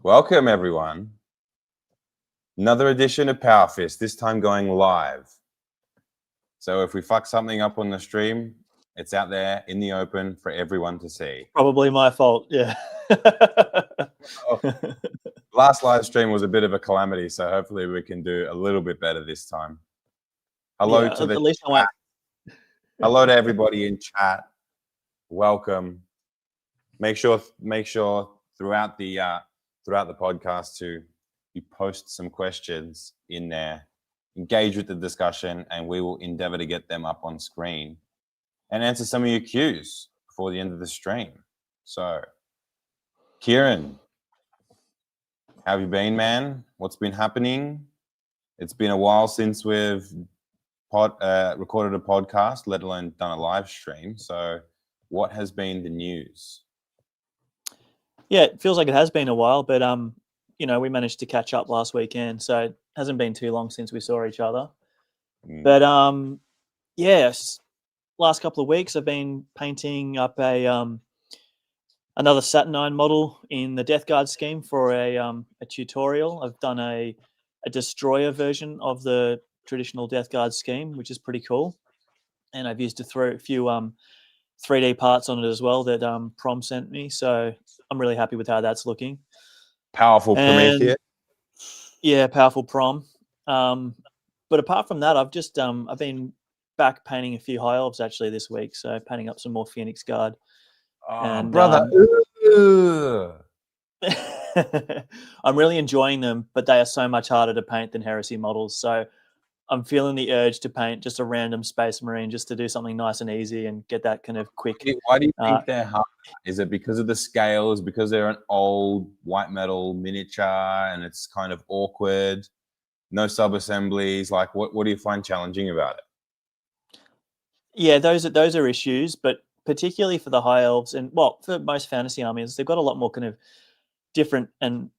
Welcome, everyone. Another edition of Powerfist, this time going live. So if we fuck something up on the stream, it's out there in the open for everyone to see. Probably my fault, yeah. Last live stream was a bit of a calamity, so hopefully we can do a little bit better this time. Hello to the chat. Hello to everybody in chat. Welcome. Make sure throughout the podcast to you post some questions in there, engage with the discussion, and we will endeavor to get them up on screen and answer some of your cues before the end of the stream. So, Kieran, how have you been, man? What's been happening? It's been a while since we've recorded a podcast, let alone done a live stream. So, what has been the news? Yeah, it feels like it has been a while, but we managed to catch up last weekend, so it hasn't been too long since we saw each other. But yes, last couple of weeks I've been painting up another Saturnine model in the Death Guard scheme for a tutorial. I've done a destroyer version of the traditional Death Guard scheme, which is pretty cool, and I've used a few 3D parts on it as well that Prom sent me, so I'm really happy with how that's looking. Powerful Prometheus. Yeah, powerful Prom. But apart from that, I've been back painting a few high elves actually this week, so painting up some more Phoenix Guard. And brother, I'm really enjoying them, but they are so much harder to paint than Heresy models. So I'm feeling the urge to paint just a random Space Marine just to do something nice and easy and get that kind of quick. Why do you think they're hard? Is it because of the scales, because they're an old white metal miniature and it's kind of awkward, no sub-assemblies? Like, what do you find challenging about it? Yeah, those are issues, but particularly for the high elves and, well, for most fantasy armies, they've got a lot more kind of different and,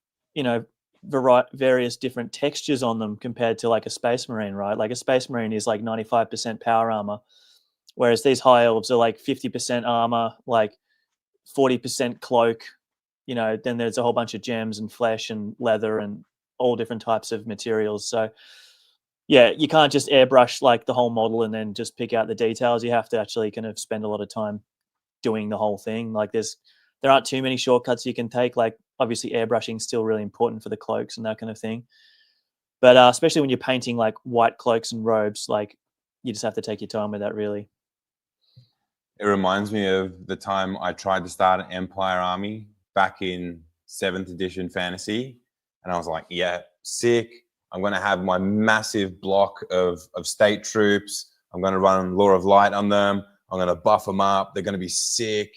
various different textures on them compared to like a Space Marine, right? Like a Space Marine is like 95% power armor, whereas these high elves are like 50% armor, like 40% cloak, then there's a whole bunch of gems and flesh and leather and all different types of materials. So yeah, you can't just airbrush like the whole model and then just pick out the details. You have to actually kind of spend a lot of time doing the whole thing. Like there aren't too many shortcuts you can take. Like obviously airbrushing is still really important for the cloaks and that kind of thing. But especially when you're painting like white cloaks and robes, like you just have to take your time with that really. It reminds me of the time I tried to start an Empire army back in 7th edition fantasy. And I was like, yeah, sick. I'm going to have my massive block of state troops. I'm going to run Law of Light on them. I'm going to buff them up. They're going to be sick.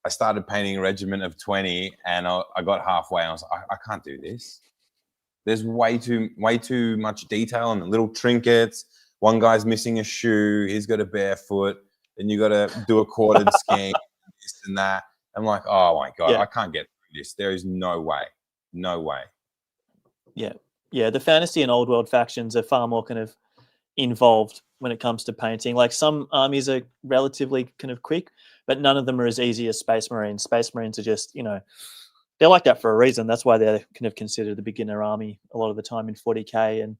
I started painting a regiment of 20 and I got halfway and I was like, I can't do this. There's way too much detail on the little trinkets. One guy's missing a shoe. He's got a barefoot. Then you got to do a quartered scheme, this and that. I'm like, oh my God, I can't get through this. There is no way. No way. Yeah. Yeah. The fantasy and old world factions are far more kind of involved when it comes to painting. Like some armies are relatively kind of quick, but none of them are as easy as Space Marines. Space Marines are just, they're like that for a reason. That's why they're kind of considered the beginner army a lot of the time in 40K. And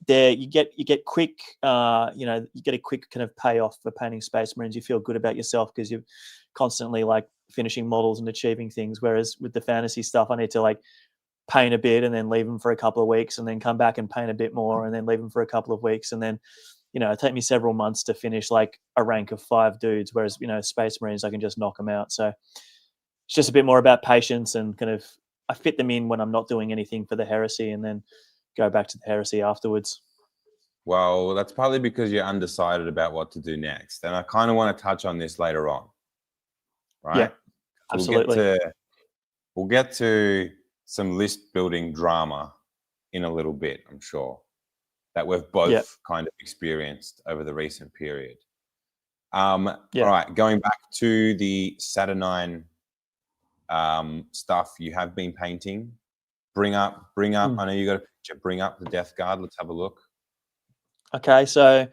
you get quick, you get a quick kind of payoff for painting Space Marines. You feel good about yourself because you're constantly like finishing models and achieving things. Whereas with the fantasy stuff, I need to like paint a bit and then leave them for a couple of weeks and then come back and paint a bit more and then leave them for a couple of weeks. And then, it take me several months to finish like a rank of 5 dudes. Whereas, Space Marines, I can just knock them out. So it's just a bit more about patience and kind of, I fit them in when I'm not doing anything for the Heresy and then go back to the Heresy afterwards. Well, that's partly because you're undecided about what to do next. And I kind of want to touch on this later on. Right? Yeah, absolutely. We'll get to some list building drama in a little bit, I'm sure, that we've both kind of experienced over the recent period. All right, going back to the Saturnine stuff you have been painting. Bring up. I know you got a picture. Bring up the Death Guard. Let's have a look. Okay, so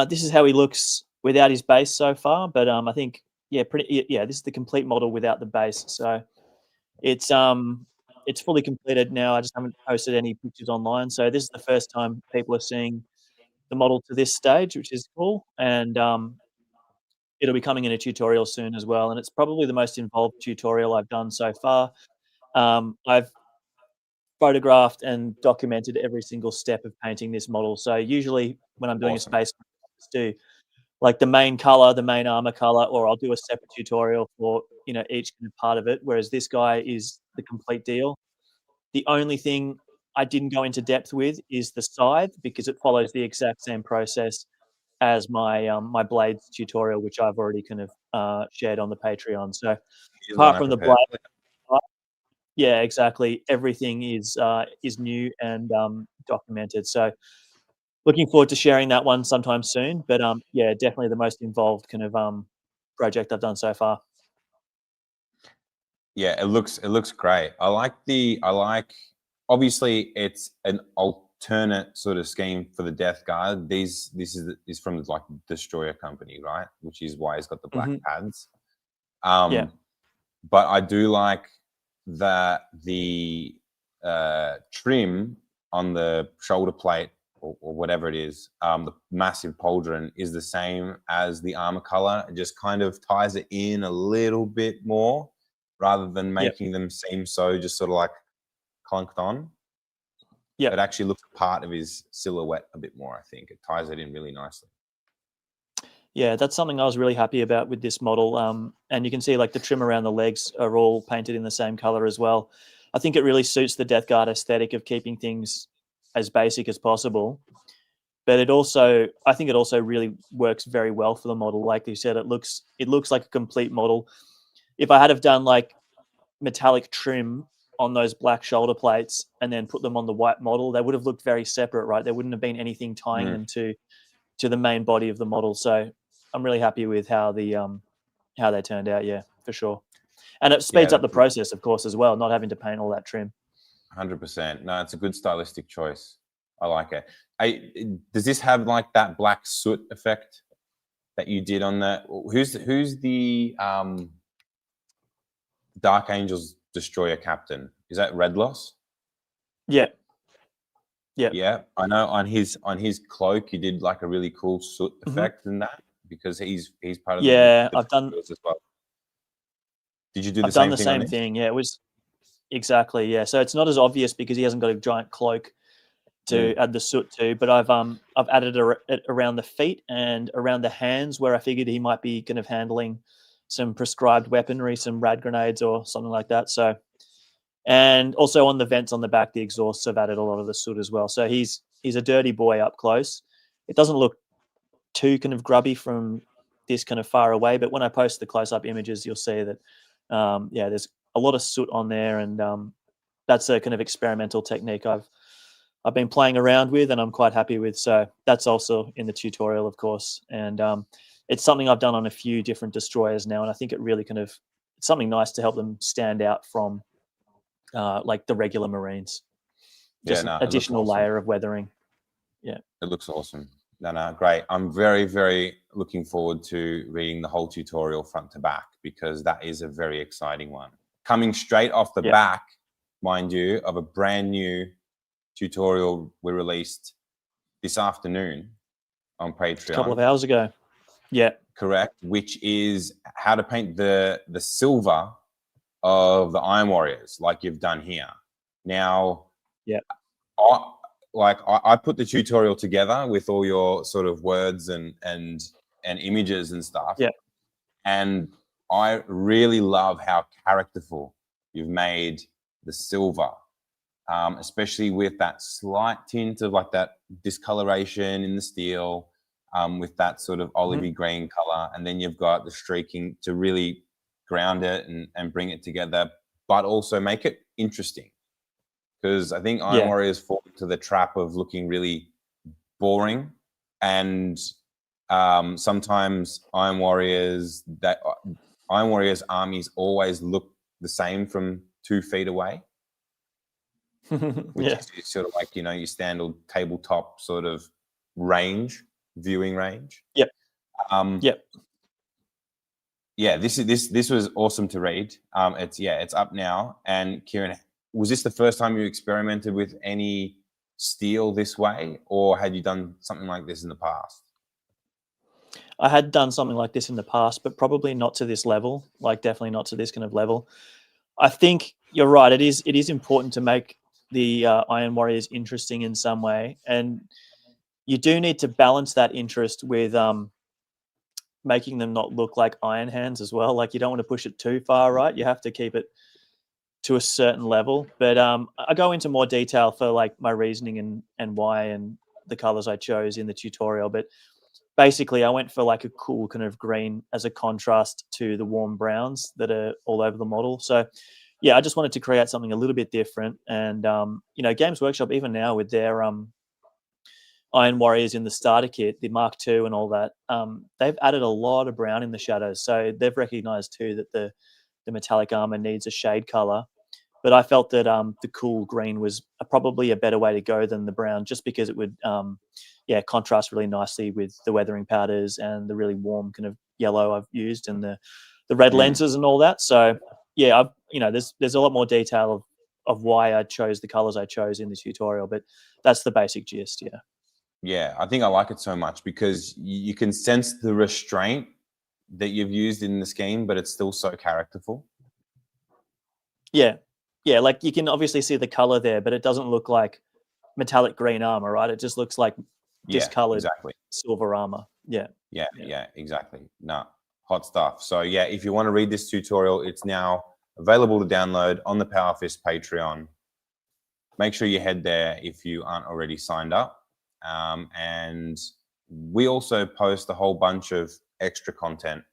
this is how he looks without his base so far. But I think, this is the complete model without the base. So It's fully completed now. I just haven't posted any pictures online, so this is the first time people are seeing the model to this stage, which is cool. And it'll be coming in a tutorial soon as well. And it's probably the most involved tutorial I've done so far. I've photographed and documented every single step of painting this model. So usually when I'm doing a space, I just do like the main color, the main armor color, or I'll do a separate tutorial for each kind of part of it. Whereas this guy is the complete deal. The only thing I didn't go into depth with is the scythe, because it follows the exact same process as my my blades tutorial, which I've already kind of shared on the Patreon. So apart from the blade, yeah, exactly, everything is new and documented. So looking forward to sharing that one sometime soon. But yeah, definitely the most involved kind of project I've done so far. Yeah, it looks great. I like obviously it's an alternate sort of scheme for the Death Guard. This is from like Destroyer Company, right? Which is why it's got the black pads. Yeah. But I do like that the trim on the shoulder plate or whatever it is, the massive pauldron is the same as the armor color. It just kind of ties it in a little bit more rather than making them seem so just sort of like clunked on. Yeah, it actually looks part of his silhouette a bit more. I think it ties it in really nicely. Yeah, that's something I was really happy about with this model. And you can see like the trim around the legs are all painted in the same color as well. I think it really suits the Death Guard aesthetic of keeping things as basic as possible. But I think it also really works very well for the model. Like you said, it looks like a complete model. If I had have done like metallic trim on those black shoulder plates and then put them on the white model, they would have looked very separate, right? There wouldn't have been anything tying them to the main body of the model. So I'm really happy with how they turned out. Yeah, for sure. And it speeds up the process, of course, as well, not having to paint all that trim. 100%. No, it's a good stylistic choice. I like it. Does this have like that black soot effect that you did on the? Who's the Dark Angels Destroyer captain? Is that Redloss? Yeah. Yeah. Yeah. I know on his cloak you did like a really cool soot effect in that, because he's part of the I've done as well. Did you do the same thing? I've done the same thing. Yeah, it was exactly. Yeah. So it's not as obvious because he hasn't got a giant cloak to add the soot to, but I've added it around the feet and around the hands, where I figured he might be kind of handling some prescribed weaponry, some rad grenades or something like that. So, and also on the vents on the back, the exhausts have added a lot of the soot as well. So he's a dirty boy up close. It doesn't look too kind of grubby from this kind of far away, but when I post the close-up images, you'll see that yeah, there's a lot of soot on there, and that's a kind of experimental technique I've been playing around with and I'm quite happy with. So that's also in the tutorial, of course. And it's something I've done on a few different destroyers now. And I think it really it's something nice to help them stand out from like the regular Marines. Just an additional layer of weathering. Yeah. It looks awesome. No, great. I'm very, very looking forward to reading the whole tutorial front to back, because that is a very exciting one. Coming straight off the back, mind you, of a brand new tutorial we released this afternoon on Patreon. A couple of hours ago. Yeah. Correct. Which is how to paint the silver of the Iron Warriors, like you've done here. Now, I put the tutorial together with all your sort of words and images and stuff. Yeah. And I really love how characterful you've made the silver. Especially with that slight tint of like that discoloration in the steel, with that sort of olivey green color, and then you've got the streaking to really ground it and bring it together, but also make it interesting. Because I think Iron Warriors fall into the trap of looking really boring, and sometimes Iron Warriors armies always look the same from 2 feet away. Which is sort of like, your standard tabletop sort of viewing range. Yep. Yep. Yeah, this was awesome to read. It's up now. And Kieran, was this the first time you experimented with any steel this way, or had you done something like this in the past? I had done something like this in the past, but probably not to this level. Like, definitely not to this kind of level. I think you're right. It is important to make the Iron Warriors interesting in some way, and you do need to balance that interest with making them not look like Iron Hands as well. Like, you don't want to push it too far, right? You have to keep it to a certain level. But I go into more detail for like my reasoning and why and the colors I chose in the tutorial. But basically, I went for like a cool kind of green as a contrast to the warm browns that are all over the model. So yeah, I just wanted to create something a little bit different. And Games Workshop, even now with their Iron Warriors in the starter kit, the Mark II and all that, they've added a lot of brown in the shadows. So they've recognized too that the metallic armor needs a shade color. But I felt that the cool green was probably a better way to go than the brown, just because it would contrast really nicely with the weathering powders and the really warm kind of yellow I've used and the red lenses and all that. So yeah, there's a lot more detail of why I chose the colors I chose in the tutorial, but that's the basic gist. Yeah. Yeah, I think I like it so much because you can sense the restraint that you've used in the scheme, but it's still so characterful. Yeah. Yeah, like you can obviously see the color there, but it doesn't look like metallic green armor, right? It just looks like discolored silver armor. Yeah, exactly. No, hot stuff. So yeah, if you want to read this tutorial, it's now available to download on the Powerfist Patreon. Make sure you head there if you aren't already signed up. And we also post a whole bunch of extra content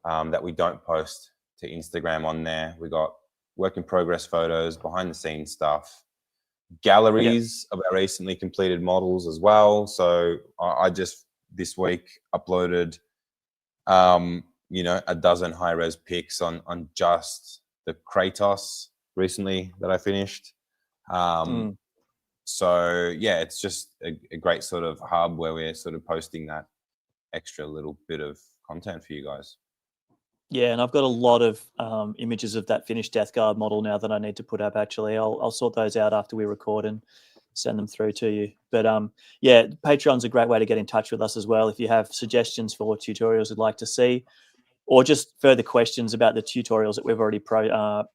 that we don't post to Instagram on there. We got work in progress photos, behind the scenes stuff, galleries of our recently completed models as well. So I just this week uploaded a dozen high res pics on just the Kratos recently that I finished. So yeah, it's just a great sort of hub where we're sort of posting that extra little bit of content for you guys. Yeah, and I've got a lot of images of that finished Death Guard model now that I need to put up. Actually, I'll sort those out after we record and send them through to you. But Patreon's a great way to get in touch with us as well. If you have suggestions for tutorials you'd like to see, or just further questions about the tutorials that we've already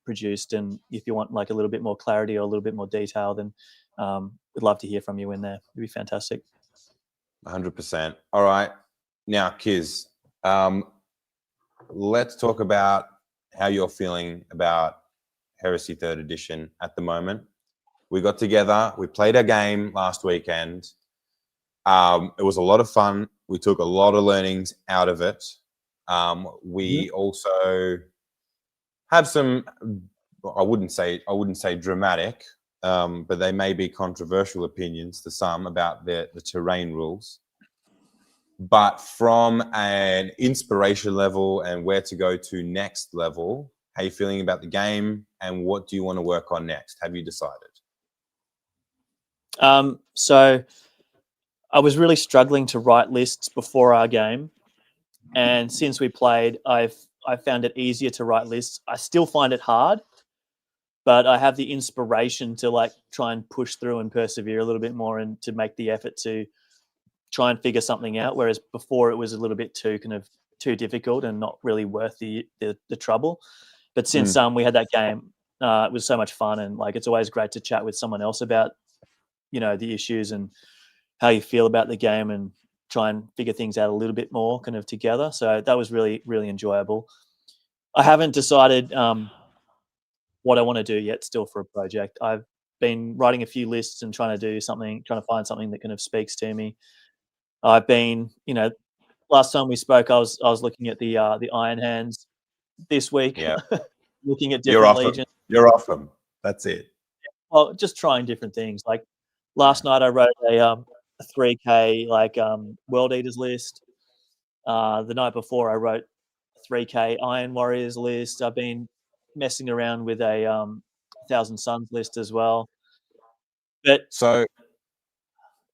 produced, and if you want like a little bit more clarity or a little bit more detail, then we'd love to hear from you in there. It'd be fantastic. 100%. All right, now Kiz, let's talk about how you're feeling about Heresy 3rd edition at the moment. We got together, we played a game last weekend. It was a lot of fun. We took a lot of learnings out of it. We also have some, I wouldn't say dramatic, but they may be controversial opinions to some about the terrain rules. But from an inspiration level and where to go to next level, how are you feeling about the game and what do you want to work on next? Have you decided? So I was really struggling to write lists before our game. And since we played, I found it easier to write lists. I still find it hard, but I have the inspiration to like try and push through and persevere a little bit more and to make the effort to try and figure something out. Whereas before it was a little bit too difficult and not really worth the trouble. But since we had that game, it was so much fun, and like it's always great to chat with someone else about the issues and how you feel about the game and try and figure things out a little bit more kind of together. So that was really, really enjoyable. I haven't decided what I want to do yet still for a project. I've been writing a few lists and trying to find something that kind of speaks to me. I've been, last time we spoke, I was looking at the Iron Hands this week, looking at different legions. You're off them. That's it. Well, just trying different things. Like last night I wrote a 3K World Eaters list. The night before I wrote a 3K Iron Warriors list. I've been messing around with a 1,000 Suns list as well. But so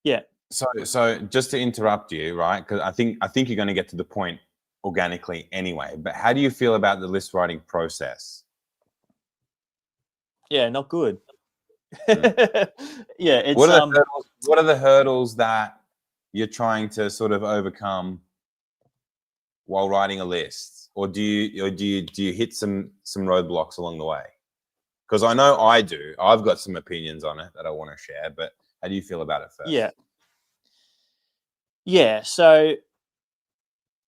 yeah. So just to interrupt you, right? Because I think you're going to get to the point organically anyway. But how do you feel about the list writing process? Yeah, not good. Yeah, it's what are the hurdles that you're trying to sort of overcome while writing a list, or do you hit some roadblocks along the way? Because I know I do. I've got some opinions on it that I want to share, but how do you feel about it first? Yeah. So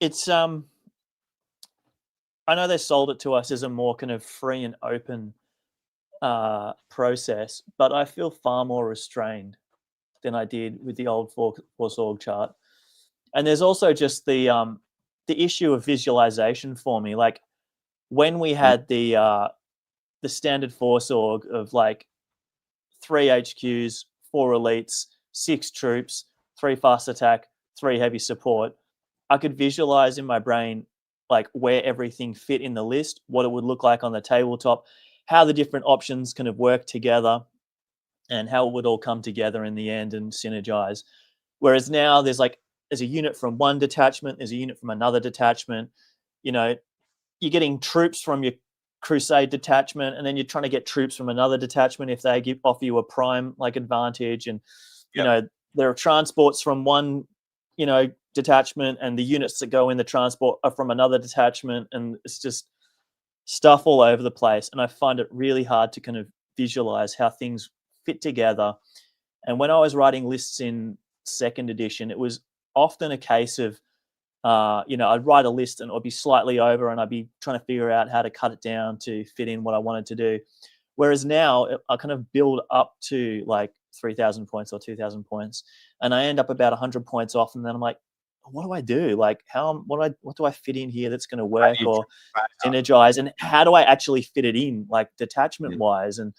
it's I know they sold it to us as a more kind of free and open process, but I feel far more restrained than I did with the old Force org chart. And there's also just the issue of visualization for me. Like when we had the standard Force org of like 3 HQs, 4 elites, 6 troops, 3 fast attack, 3 heavy support, I could visualize in my brain like where everything fit in the list, what it would look like on the tabletop, how the different options kind of work together, and how it would all come together in the end and synergize. Whereas now there's a unit from one detachment, there's a unit from another detachment. You know, you're getting troops from your Crusade detachment, and then you're trying to get troops from another detachment if they offer you a prime like advantage. And you know, there are transports from one, you know, detachment, and the units that go in the transport are from another detachment, and it's just stuff all over the place. And I find it really hard to kind of visualize how things fit together. And when I was writing lists in 2nd edition, it was often a case of you know, I'd write a list and it would be slightly over, and I'd be trying to figure out how to cut it down to fit in what I wanted to do. Whereas now I kind of build up to like 3,000 points or 2,000 points, and I end up about 100 points off, and then I'm like, what do I do? Like, what do I fit in here that's going to work or synergize, and how do I actually fit it in, like detachment wise? And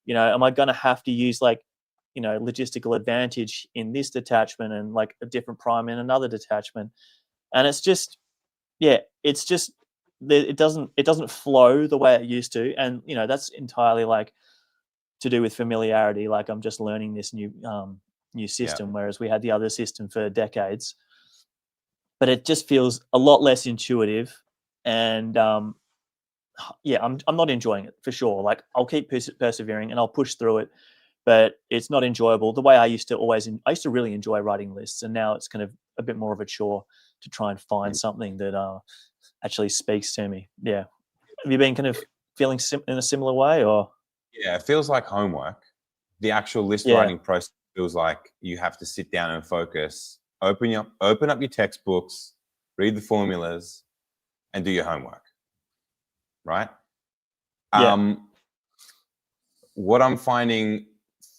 you know, am I going to have to use like, you know, logistical advantage in this detachment and like a different prime in another detachment? And it's just, yeah, it's just it doesn't flow the way it used to, and you know that's entirely like to do with familiarity. Like I'm just learning this new system, whereas we had the other system for decades. But it just feels a lot less intuitive, and yeah, I'm not enjoying it for sure. Like I'll keep persevering and I'll push through it, but it's not enjoyable the way I used to I used to really enjoy writing lists, and now it's kind of a bit more of a chore to try and find something that actually speaks to me. Yeah. Have you been kind of feeling in a similar way, or? Yeah, it feels like homework. The actual list writing process feels like you have to sit down and focus, open up your textbooks, read the formulas, and do your homework. Right? Yeah. What I'm finding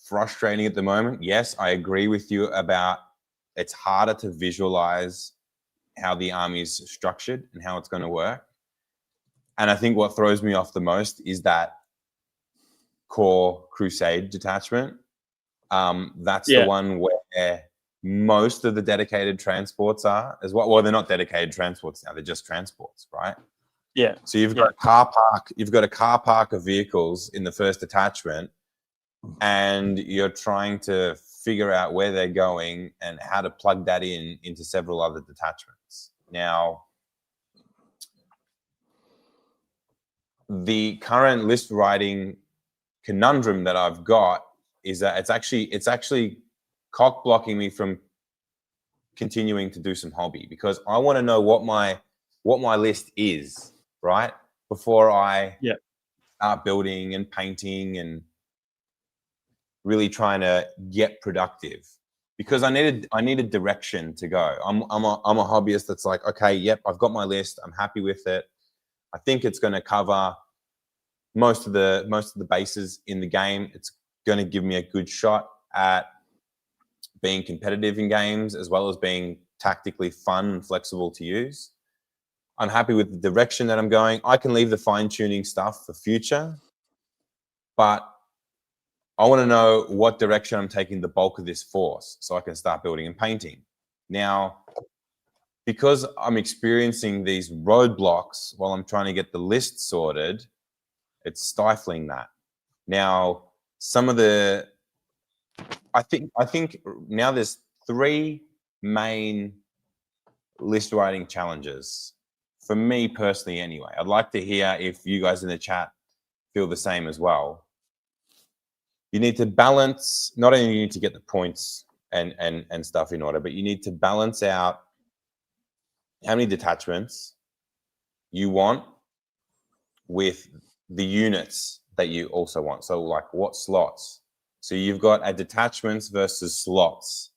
frustrating at the moment, yes, I agree with you about it's harder to visualize how the army is structured and how it's going to work. And I think what throws me off the most is that core Crusade detachment. That's the one where most of the dedicated transports are as well. Well, they're not dedicated transports now; they're just transports, right? Yeah. So you've got a car park. You've got a car park of vehicles in the first detachment, and you're trying to figure out where they're going and how to plug that into several other detachments. Now, the current list writing conundrum that I've got is that it's actually cock blocking me from continuing to do some hobby, because I want to know what my list is, right, before I start building and painting and really trying to get productive, because I needed direction to go. I'm a hobbyist that's like, okay, yep, I've got my list, I'm happy with it, I think it's going to cover most of the bases in the game. It's going to give me a good shot at being competitive in games, as well as being tactically fun and flexible to use. I'm happy with the direction that I'm going. I can leave the fine-tuning stuff for future, but I want to know what direction I'm taking the bulk of this force so I can start building and painting. Now, because I'm experiencing these roadblocks while I'm trying to get the list sorted, it's stifling that. Now, I think now there's 3 main list writing challenges for me personally anyway, I'd like to hear if you guys in the chat feel the same as well. You need to balance, not only you need to get the points and stuff in order, but you need to balance out how many detachments you want with the units that you also want. So like what slots? So you've got a detachments versus slots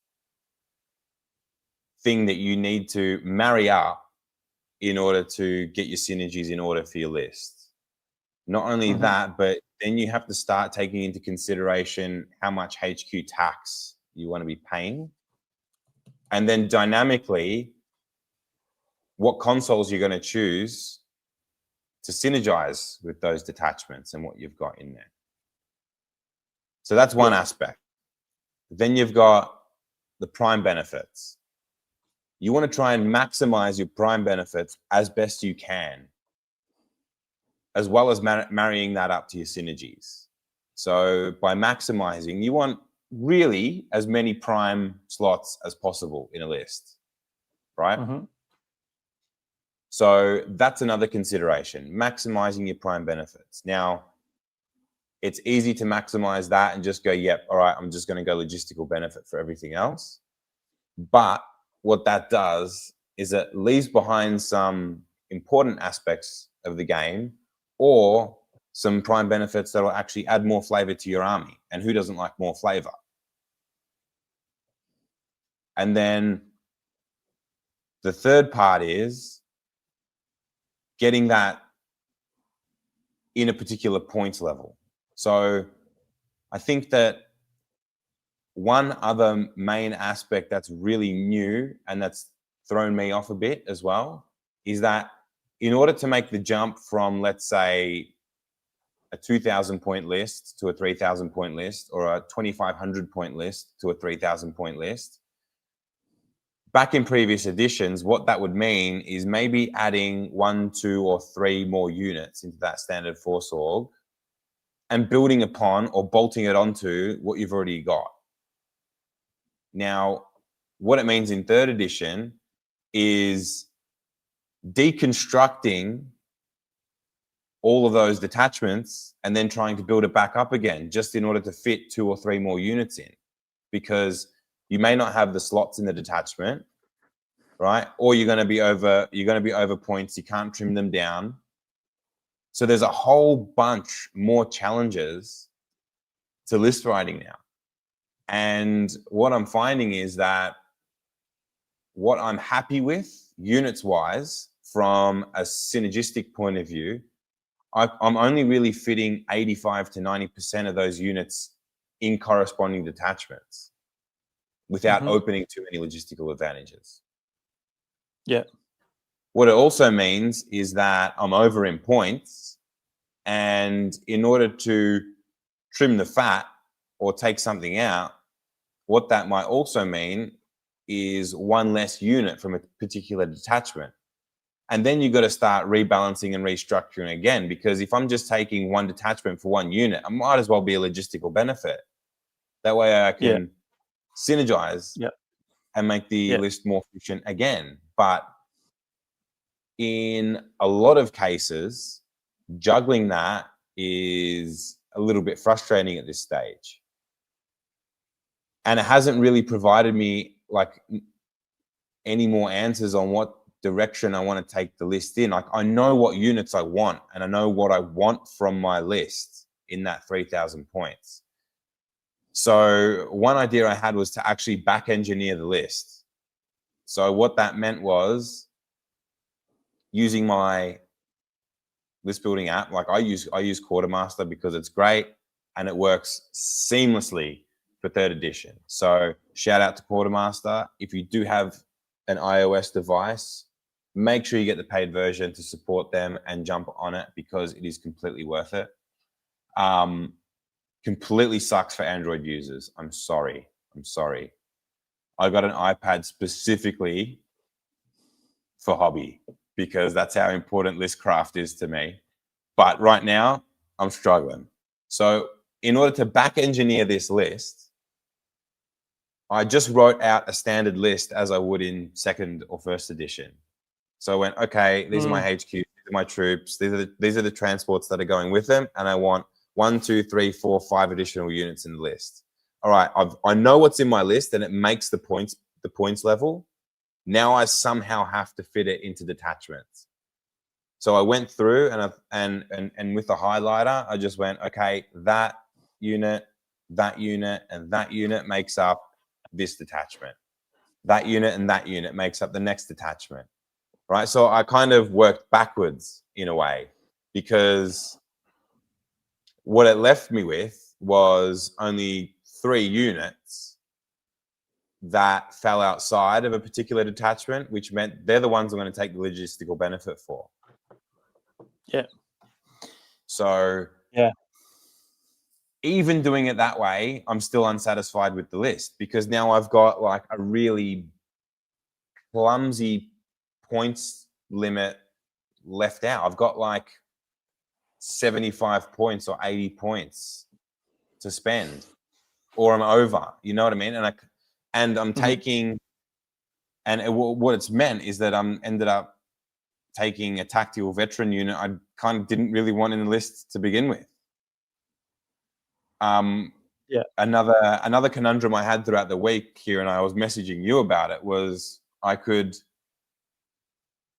thing that you need to marry up in order to get your synergies in order for your list. Not only that, but then you have to start taking into consideration how much HQ tax you want to be paying. And then dynamically, what consoles you're going to choose to synergize with those detachments and what you've got in there. So that's one aspect. Then you've got the prime benefits. You want to try and maximize your prime benefits as best you can, as well as marrying that up to your synergies. So by maximizing, you want really as many prime slots as possible in a list, right? So that's another consideration, maximizing your prime benefits. Now, it's easy to maximize that and just go, yep, all right, I'm just going to go logistical benefit for everything else. But what that does is it leaves behind some important aspects of the game or some prime benefits that will actually add more flavor to your army. And who doesn't like more flavor? And then the third part is getting that in a particular points level. So I think that one other main aspect that's really new and that's thrown me off a bit as well is that in order to make the jump from, let's say, a 2,000 point list to a 3,000 point list or a 2,500 point list to a 3,000 point list, back in previous editions, what that would mean is maybe adding 1, 2, or 3 more units into that standard force org and building upon or bolting it onto what you've already got. Now, what it means in 3rd edition is deconstructing all of those detachments and then trying to build it back up again just in order to fit 2 or 3 more units in, because you may not have the slots in the detachment, right? Or you're going to be over points. You can't trim them down. So there's a whole bunch more challenges to list writing now. And what I'm finding is that what I'm happy with units wise from a synergistic point of view, I'm only really fitting 85 to 90% of those units in corresponding detachments without opening too many logistical advantages. Yeah. What it also means is that I'm over in points, and in order to trim the fat or take something out, what that might also mean is 1 less unit from a particular detachment. And then you've got to start rebalancing and restructuring again, because if I'm just taking 1 detachment for 1 unit, I might as well be a logistical benefit. That way I can synergize and make the list more efficient again. But in a lot of cases, juggling that is a little bit frustrating at this stage. And it hasn't really provided me like any more answers on what direction I want to take the list in. Like, I know what units I want, and I know what I want from my list in that 3,000 points. So one idea I had was to actually back engineer the list. So what that meant was using my list building app. Like I use Quartermaster because it's great and it works seamlessly for 3rd edition. So shout out to Quartermaster. If you do have an iOS device, make sure you get the paid version to support them and jump on it, because it is completely worth it. Completely sucks for Android users. I'm sorry. I got an iPad specifically for hobby because that's how important listcraft is to me. But right now I'm struggling. So in order to back engineer this list, I just wrote out a standard list as I would in 2nd or 1st edition. So I went, okay, these are my HQ, these are my troops, these are the transports that are going with them, and I want 1, 2, 3, 4, 5 additional units in the list. All right, I know what's in my list, and it makes the points level. Now I somehow have to fit it into detachments. So I went through and with the highlighter, I just went, okay, that unit, and that unit makes up this detachment. That unit and that unit makes up the next detachment, right? So I kind of worked backwards in a way, because what it left me with was only 3 units that fell outside of a particular detachment, which meant they're the ones I'm going to take the logistical benefit for. Yeah. So yeah, even doing it that way, I'm still unsatisfied with the list, because now I've got like a really clumsy points limit left out. I've got like 75 points or 80 points to spend, or I'm over. You know what I mean? And I'm taking, and what it's meant is that I'm ended up taking a tactical veteran unit I kind of didn't really want in the list to begin with. Another conundrum I had throughout the week here, and I was messaging you about it, was I could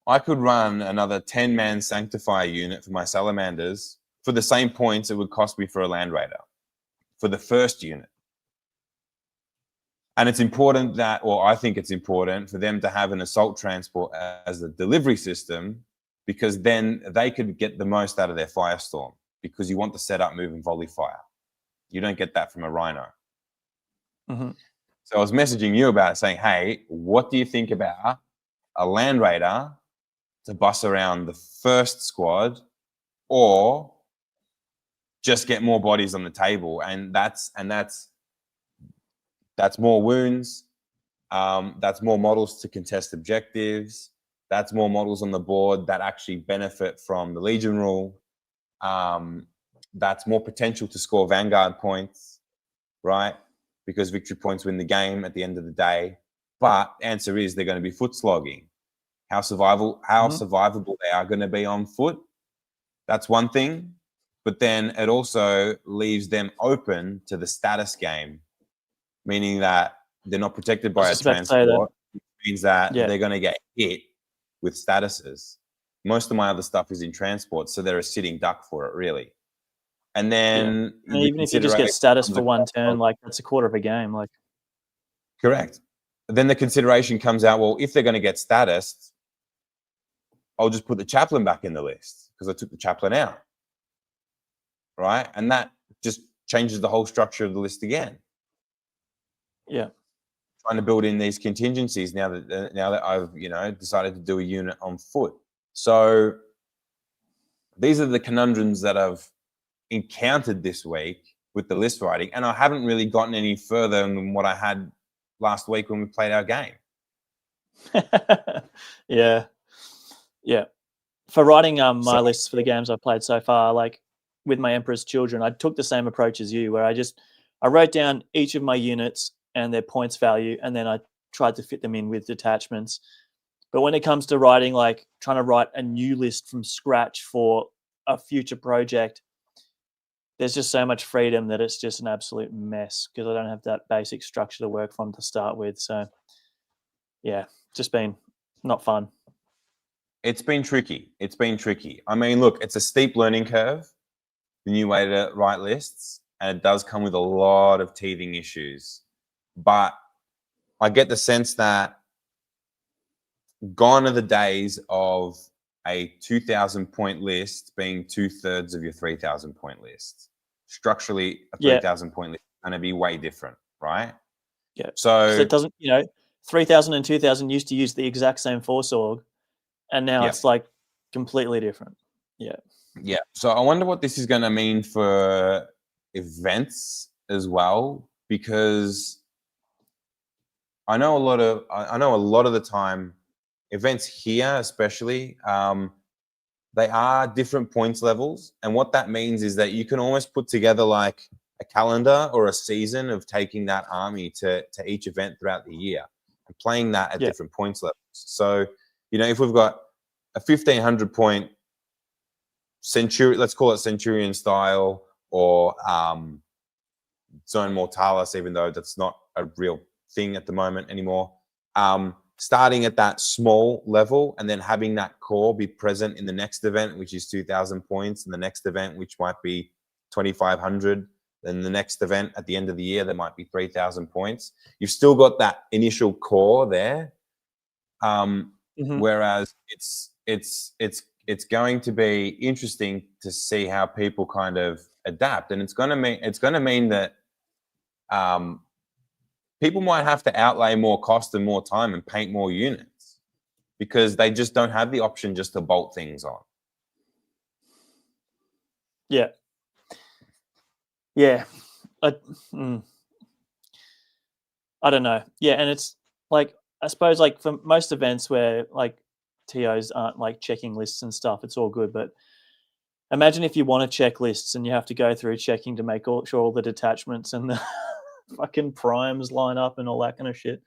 run another 10-man Sanctifier unit for my Salamanders for the same points it would cost me for a Land Raider for the first unit. And it's important that, or I think it's important for them to have an assault transport as a delivery system, because then they could get the most out of their Firestorm, because you want the setup, move, and volley fire. You don't get that from a Rhino. So I was messaging you about it, saying, hey, what do you think about a Land Raider to bus around the first squad, or just get more bodies on the table? And that's more wounds. That's more models to contest objectives. That's more models on the board that actually benefit from the Legion rule. That's more potential to score Vanguard points, right? Because victory points win the game at the end of the day. But the answer is they're going to be foot slogging. How survivable they are going to be on foot, that's one thing. But then it also leaves them open to the status game, meaning that they're not protected by a transport, which means that they're going to get hit with statuses. Most of my other stuff is in transport, so they're a sitting duck for it, really. And then and even if you just get status for one turn, like that's a quarter of a game. Like, correct. Then the consideration comes out, well, if they're going to get status, I'll just put the chaplain back in the list because I took the chaplain out, right? And that just changes the whole structure of the list again. Yeah. Trying to build in these contingencies now that I've decided to do a unit on foot. So these are the conundrums that I've encountered this week with the list writing, and I haven't really gotten any further than what I had last week when we played our game. Yeah. For writing my lists for the games I've played so far, like with my Emperor's Children, I took the same approach as you, where I wrote down each of my units and their points value, and then I tried to fit them in with detachments. But when it comes to writing, like trying to write a new list from scratch for a future project, there's just so much freedom that it's just an absolute mess because I don't have that basic structure to work from to start with. So, yeah, just been not fun. It's been tricky. I mean, look, it's a steep learning curve, the new way to write lists, and it does come with a lot of teething issues. But I get the sense that gone are the days of a 2,000 point list being 2/3 of your 3,000 point list. Structurally, a 3,000 point list is going to be way different, right? Yeah. So it doesn't, 3,000 and 2,000 used to use the exact same force org, and now it's like completely different. Yeah. Yeah. So I wonder what this is going to mean for events as well, because I know a lot of the time events here, especially, they are different points levels. And what that means is that you can almost put together like a calendar or a season of taking that army to each event throughout the year and playing that at different points levels. So, if we've got a 1,500 point Centurion, let's call it Centurion style, or Zone Mortalis, even though that's not a real thing at the moment anymore. Starting at that small level and then having that core be present in the next event, which is 2,000 points, and the next event, which might be 2,500. Then the next event at the end of the year, there might be 3,000 points. You've still got that initial core there. Whereas it's going to be interesting to see how people kind of adapt, and it's going to mean that people might have to outlay more cost and more time and paint more units because they just don't have the option just to bolt things on. Yeah. I don't know. Yeah, and it's like, I suppose, like for most events where like TOs aren't like checking lists and stuff, it's all good. But imagine if you want to check lists and you have to go through checking to make sure all the detachments and the fucking primes line up and all that kind of shit.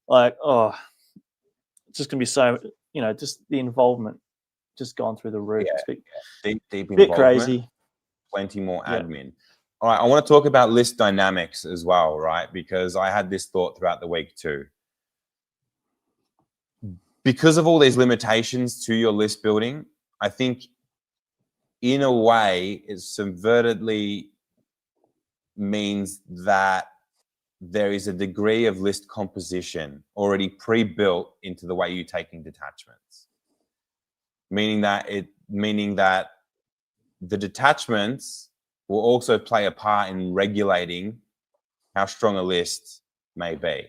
Like, oh, it's just gonna be so, just the involvement just gone through the roof. Yeah, deep involvement. Bit crazy. Plenty more admin. All right, I want to talk about list dynamics as well, right? Because I had this thought throughout the week too. Because of all these limitations to your list building, I think in a way it subvertedly means that there is a degree of list composition already pre-built into the way you're taking detachments. Meaning that the detachments will also play a part in regulating how strong a list may be.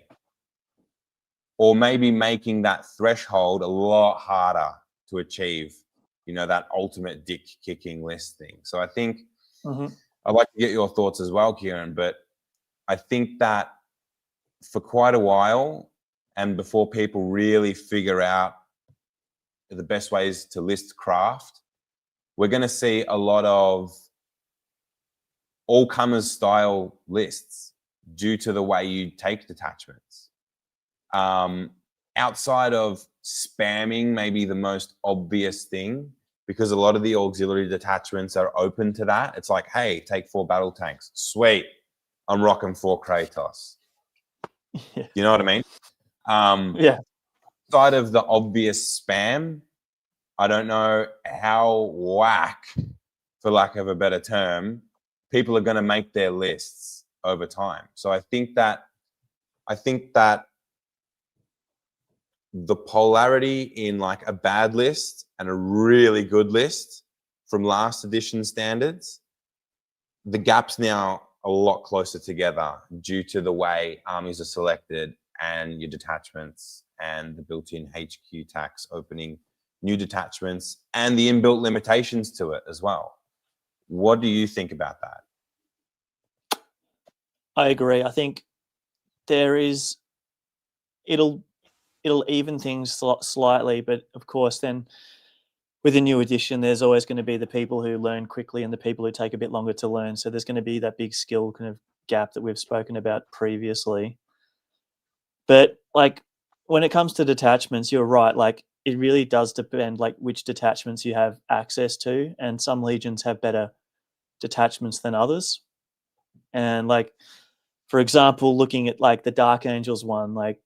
Or maybe making that threshold a lot harder to achieve, that ultimate dick kicking list thing. So I think I'd like to get your thoughts as well, Kieran, but I think that for quite a while, and before people really figure out the best ways to list craft, we're going to see a lot of all-comers style lists due to the way you take detachments. Outside of spamming, maybe the most obvious thing, because a lot of the auxiliary detachments are open to that. It's like, hey, take 4 battle tanks. Sweet. I'm rocking 4 Kratos. Yeah. You know what I mean? Yeah. Outside of the obvious spam, I don't know how whack, for lack of a better term, people are going to make their lists over time. So I think that the polarity in like a bad list and a really good list from last edition standards, the gap's now a lot closer together due to the way armies are selected and your detachments and the built-in HQ tax opening new detachments and the inbuilt limitations to it as well. What do you think about that? I agree. I think it'll even things slightly, but of course then with a new edition, there's always going to be the people who learn quickly and the people who take a bit longer to learn. So there's going to be that big skill kind of gap that we've spoken about previously. But like when it comes to detachments, you're right. Like it really does depend like which detachments you have access to, and some legions have better detachments than others. And like, for example, looking at like the Dark Angels one, like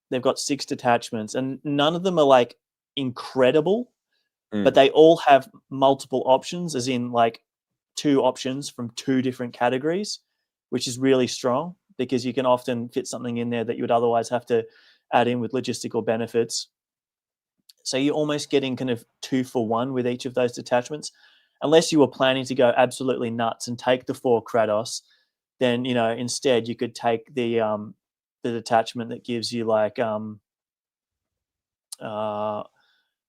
they've got 6 detachments and none of them are like incredible, but they all have multiple options, as in like 2 options from 2 different categories, which is really strong because you can often fit something in there that you would otherwise have to add in with logistical benefits. So you're almost getting kind of 2 for 1 with each of those detachments. Unless you were planning to go absolutely nuts and take the 4 Kratos, then instead you could take the detachment that gives you like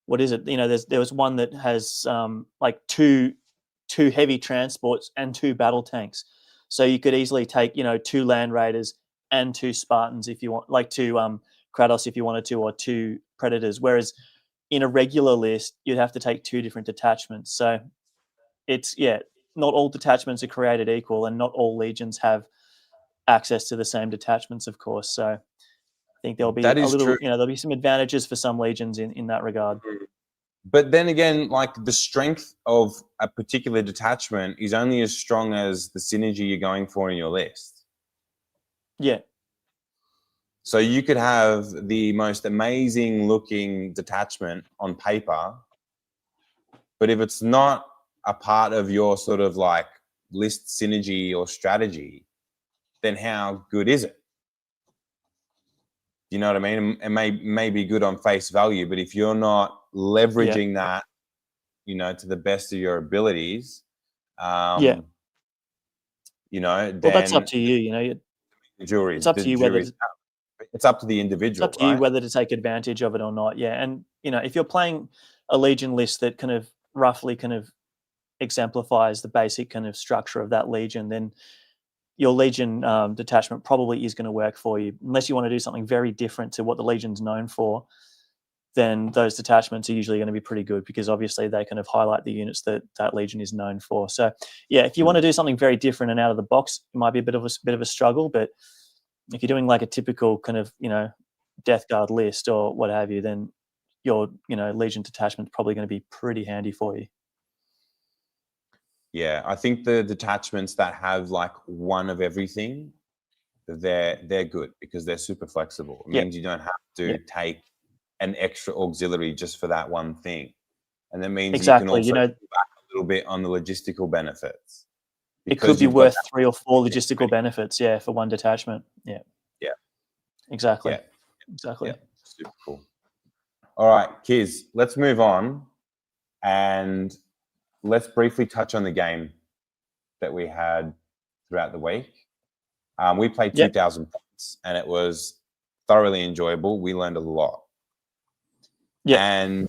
what is it? There was one that has like two heavy transports and 2 battle tanks. So you could easily take 2 Land Raiders and 2 Spartans if you want, like 2 Kratos if you wanted to, or 2 Predators. Whereas in a regular list, you'd have to take 2 different detachments. So it's not all detachments are created equal, and not all legions have access to the same detachments, of course. So I think there'll be there'll be some advantages for some legions in that regard. But then again, like the strength of a particular detachment is only as strong as the synergy you're going for in your list. Yeah. So you could have the most amazing looking detachment on paper, but if it's not a part of your sort of like list synergy or strategy, then how good is it? You know what I mean? It may be good on face value, but if you're not leveraging that, you know, to the best of your abilities, you know, then that's up to you. You know, it's up to you whether it's up to the individual. It's up to you whether to take advantage of it or not. Yeah, and you know, if you're playing a Legion list that kind of roughly kind of exemplifies the basic kind of structure of that Legion, then your Legion detachment probably is going to work for you. Unless you want to do something very different to what the Legion's known for, then those detachments are usually going to be pretty good because obviously they kind of highlight the units that that Legion is known for. So yeah, if you want to do something very different and out of the box, it might be a bit of a struggle. But if you're doing like a typical kind of, you know, Death Guard list or what have you, then your, you know, Legion detachment is probably going to be pretty handy for you. Yeah, I think the detachments that have like one of everything, they're good because they're super flexible. It means you don't have to take an extra auxiliary just for that one thing, and that means you can also, you know, back a little bit on the logistical benefits. It could be worth 3 or 4 logistical benefits, for one detachment. Yeah. Exactly. Yeah. Super cool. All right, Kiz, let's move on and let's briefly touch on the game that we had throughout the week. We played 2,000 points and it was thoroughly enjoyable. We learned a lot. Yeah. And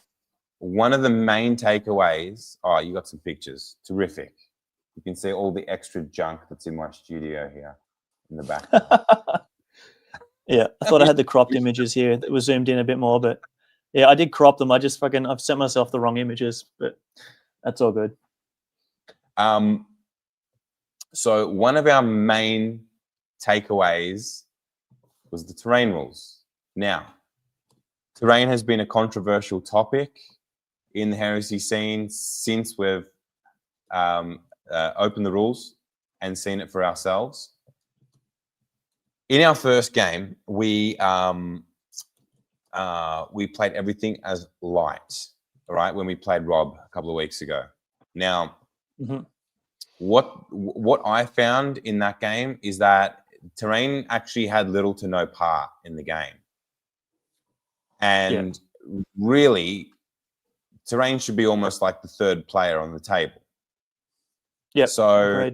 one of the main takeaways, you got some pictures. Terrific. You can see all the extra junk that's in my studio here in the back. Yeah, I thought I had the cropped images here that were zoomed in a bit more, but yeah, I did crop them. I've sent myself the wrong images, but that's all good. So one of our main takeaways was the terrain rules. Now, terrain has been a controversial topic in the Heresy scene since we've opened the rules and seen it for ourselves. In our first game, we played everything as light, all right, when we played Rob a couple of weeks ago. Now, what I found in that game is that terrain actually had little to no part in the game. And really, terrain should be almost like the third player on the table. Yeah. So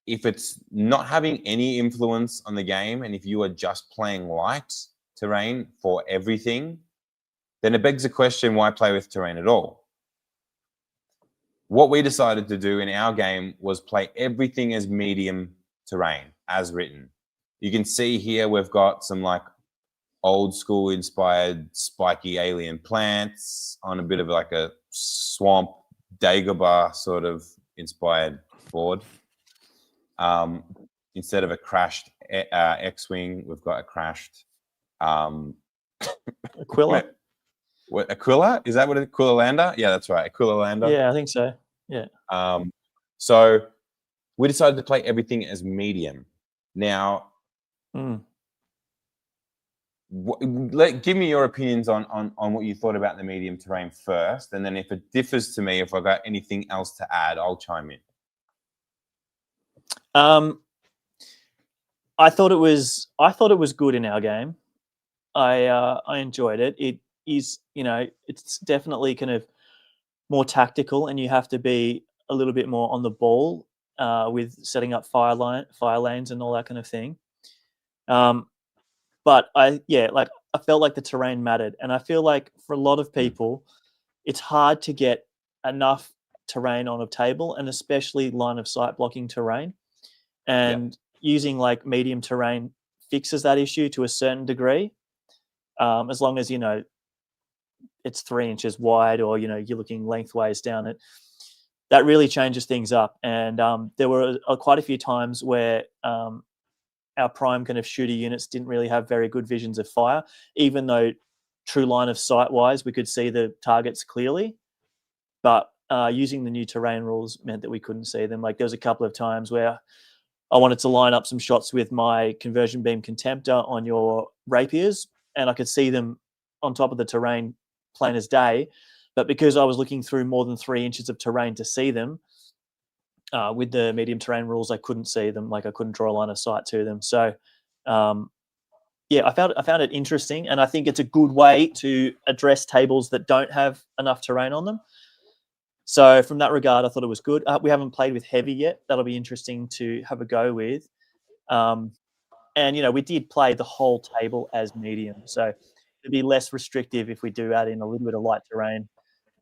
if it's not having any influence on the game, and if you are just playing light terrain for everything, then it begs the question, why play with terrain at all? What we decided to do in our game was play everything as medium terrain, as written. You can see here we've got some like old school inspired spiky alien plants on a bit of like a swamp Dagobah sort of inspired board. Instead of a crashed X-Wing, we've got a crashed Aquila. What, Aquila? Is that what it is? Aquila Lander? Yeah, that's right. Aquila Lander. Yeah, I think so. Yeah. So we decided to play everything as medium. Now, give me your opinions on what you thought about the medium terrain first, and then if it differs to me, if I got anything else to add, I'll chime in. I thought it was good in our game. I enjoyed it. It is, you know, it's definitely kind of more tactical, and you have to be a little bit more on the ball with setting up fire lanes and all that kind of thing. But I felt like the terrain mattered, and I feel like for a lot of people, it's hard to get enough terrain on a table, and especially line of sight blocking terrain. And using like medium terrain fixes that issue to a certain degree, as long as, you know, it's 3 inches wide, or, you know, you're looking lengthways down it. That really changes things up. And there were quite a few times where our prime kind of shooter units didn't really have very good visions of fire, even though true line of sight wise, we could see the targets clearly, but using the new terrain rules meant that we couldn't see them. Like there was a couple of times where I wanted to line up some shots with my conversion beam contemptor on your rapiers, and I could see them on top of the terrain plain as day. But because I was looking through more than 3 inches of terrain to see them, with the medium terrain rules, I couldn't see them. Like I couldn't draw a line of sight to them. So, yeah, I found it interesting, and I think it's a good way to address tables that don't have enough terrain on them. So from that regard, I thought it was good. We haven't played with heavy yet. That'll be interesting to have a go with. And, we did play the whole table as medium. So it'd be less restrictive if we do add in a little bit of light terrain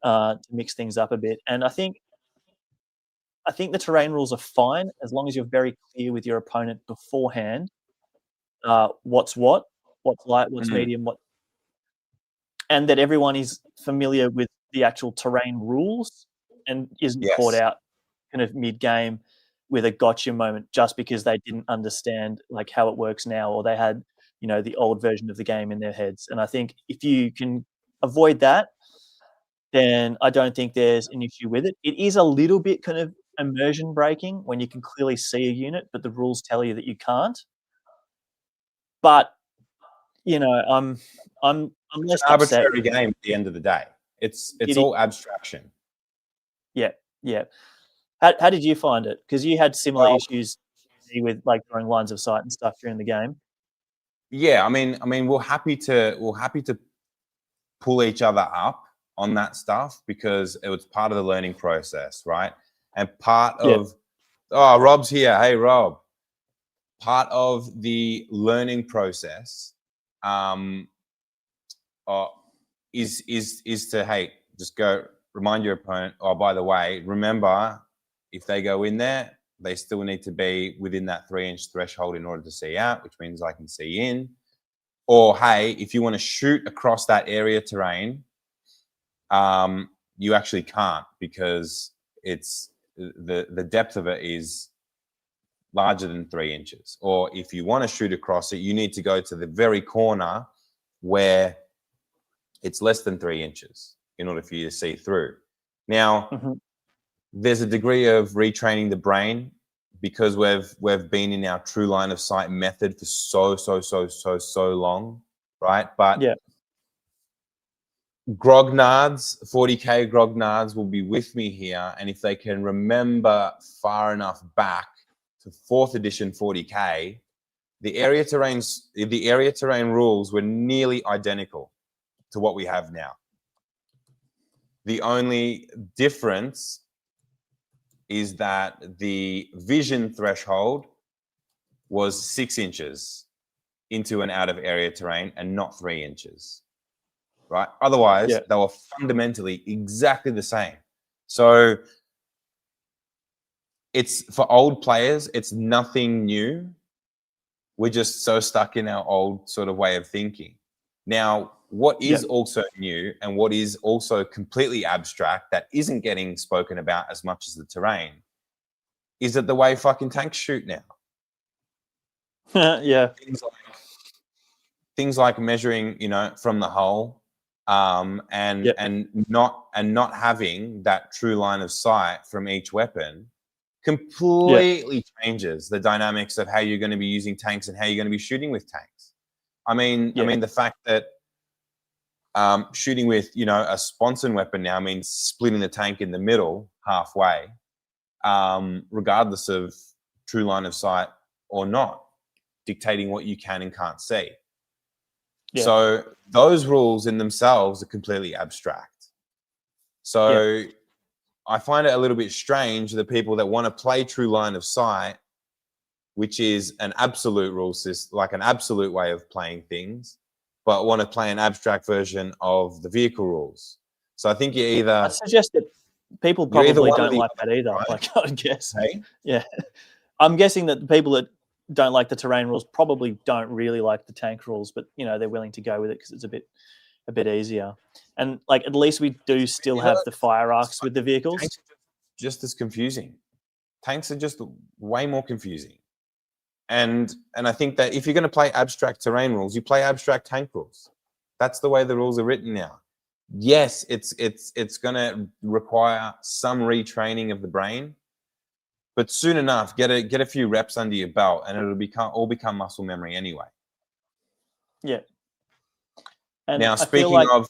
to mix things up a bit. And I think the terrain rules are fine as long as you're very clear with your opponent beforehand. What's light, what's medium, and that everyone is familiar with the actual terrain rules and isn't caught out kind of mid-game with a gotcha moment just because they didn't understand like how it works now, or they had, the old version of the game in their heads. And I think if you can avoid that, then I don't think there's an issue with it. It is a little bit kind of immersion breaking when you can clearly see a unit, but the rules tell you that you can't. But I'm less arbitrary game at the end of the day. It's all abstraction. Yeah. How did you find it? Because you had similar issues with like drawing lines of sight and stuff during the game. Yeah, I mean, we're happy to pull each other up on that stuff because it was part of the learning process, right? And part of Rob's here. Hey, Rob. Part of the learning process is to just go remind your opponent. Oh, by the way, remember if they go in there, they still need to be within that 3-inch threshold in order to see out, which means I can see in. Or hey, if you want to shoot across that area terrain, you actually can't because it's the depth of it is larger than 3 inches. Or if you want to shoot across it, you need to go to the very corner where it's less than 3 inches in order for you to see through. Now, there's a degree of retraining the brain because we've been in our true line of sight method for so long, right? But grognards, 40K grognards will be with me here, and if they can remember far enough back to 4th edition 40K, the area terrain rules were nearly identical to what we have now. The only difference is that the vision threshold was 6 inches into and out of area terrain and not 3 inches, right? Otherwise, they were fundamentally exactly the same. So it's for old players, it's nothing new. We're just so stuck in our old sort of way of thinking. Now, what is also new and what is also completely abstract that isn't getting spoken about as much as the terrain is that the way fucking tanks shoot now. Things like measuring, from the hull, and not having that true line of sight from each weapon completely changes the dynamics of how you're going to be using tanks and how you're going to be shooting with tanks. I mean, the fact that shooting with, a sponson weapon now means splitting the tank in the middle halfway, regardless of true line of sight or not, dictating what you can and can't see. So those rules in themselves are completely abstract. So I find it a little bit strange that people that want to play true line of sight, which is an absolute rule system, like an absolute way of playing things, but want to play an abstract version of the vehicle rules. So I think you either... I suggest that people probably don't like that either, right? Like I would guess. Hey? Yeah. I'm guessing that the people that don't like the terrain rules probably don't really like the tank rules, but, they're willing to go with it because it's a bit easier. And, like, at least we do still have the fire arcs with the vehicles. Tanks are just as confusing. Tanks are just way more confusing. And I think that if you're going to play abstract terrain rules, you play abstract tank rules. That's the way the rules are written now. Yes, it's going to require some retraining of the brain, but soon enough, get a few reps under your belt, and it'll all become muscle memory anyway. Yeah. And now, speaking of,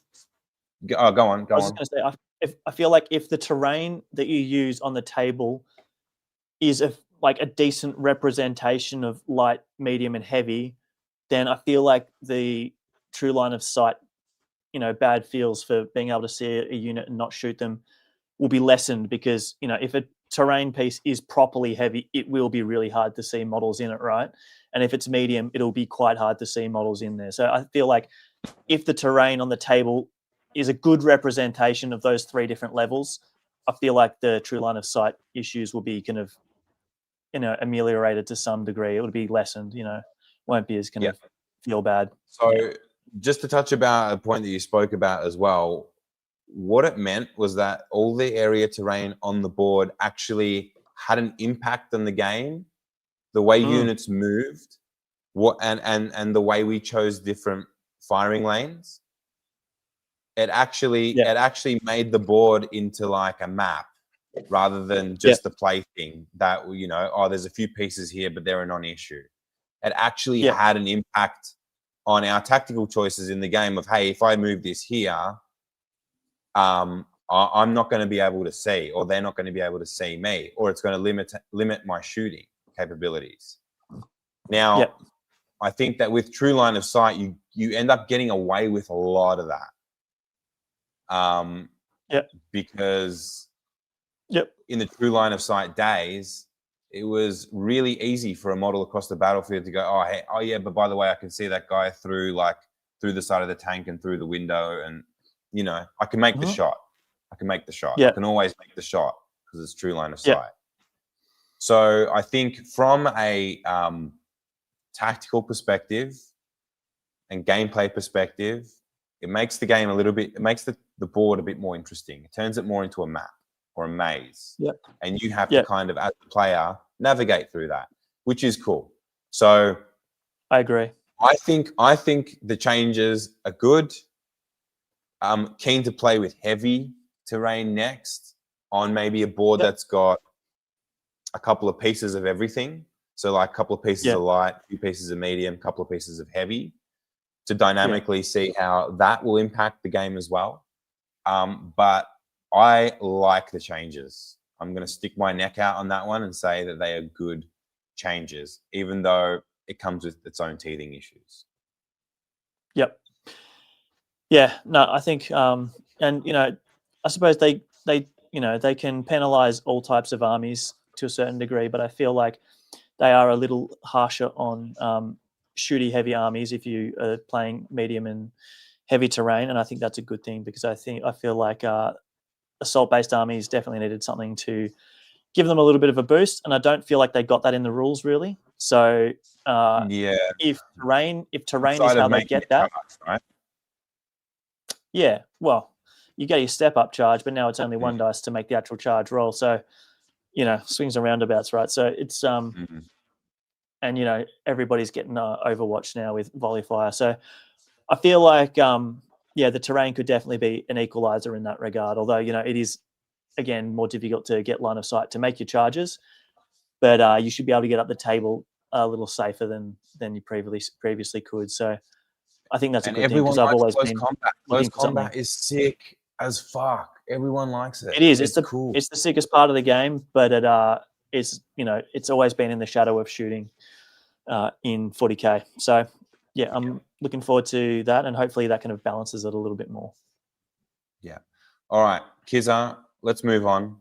go on. I was just going to say, I feel like if the terrain that you use on the table is like a decent representation of light, medium, and heavy, then I feel like the true line of sight, bad feels for being able to see a unit and not shoot them will be lessened, because, if a terrain piece is properly heavy, it will be really hard to see models in it, right? And if it's medium, it'll be quite hard to see models in there. So I feel like if the terrain on the table is a good representation of those three different levels, I feel like the true line of sight issues will be kind of, ameliorated to some degree. It would be lessened, won't be as kind of feel bad. So just to touch about a point that you spoke about as well, what it meant was that all the area terrain on the board actually had an impact on the game, the way units moved, and the way we chose different firing lanes. It actually made the board into like a map rather than just a play thing that, there's a few pieces here, but they're a non-issue. It actually had an impact on our tactical choices in the game of, hey, if I move this here, I'm not going to be able to see, or they're not going to be able to see me, or it's going to limit my shooting capabilities. Now, I think that with true line of sight, you end up getting away with a lot of that. Because in the true line of sight days, it was really easy for a model across the battlefield to go, but by the way, I can see that guy through the side of the tank and through the window, and I can make the shot. I can make the shot. I can always make the shot because it's true line of sight. So I think from a tactical perspective and gameplay perspective, it makes the game it makes the board a bit more interesting. It turns it more into a map or a maze. And you have to kind of, as a player, navigate through that, which is cool. So I agree. I think the changes are good. I'm keen to play with heavy terrain next on maybe a board that's got a couple of pieces of everything. So like a couple of pieces of light, a few pieces of medium, a couple of pieces of heavy, to dynamically see how that will impact the game as well. But I like the changes. I'm going to stick my neck out on that one and say that they are good changes, even though it comes with its own teething issues. Yeah, no, I think, and I suppose they can penalize all types of armies to a certain degree, but I feel like they are a little harsher on shooty heavy armies if you are playing medium and heavy terrain, and I think that's a good thing, because I feel like assault-based armies definitely needed something to give them a little bit of a boost, and I don't feel like they got that in the rules really. So if terrain is how they get that, right? Yeah, well, you get your step-up charge, but now it's only one dice to make the actual charge roll. So, swings and roundabouts, right? So it's and everybody's getting Overwatch now with volley fire. So I feel like the terrain could definitely be an equalizer in that regard. Although it is again more difficult to get line of sight to make your charges, but you should be able to get up the table a little safer than you previously could. So I think that's a good thing, because I've always been combat. Close combat is sick as fuck. Everyone likes it. It is. It's cool. It's the sickest part of the game, but it's always been in the shadow of shooting in 40K. So yeah, I'm looking forward to that, and hopefully that kind of balances it a little bit more. Yeah. All right, Kizza, let's move on.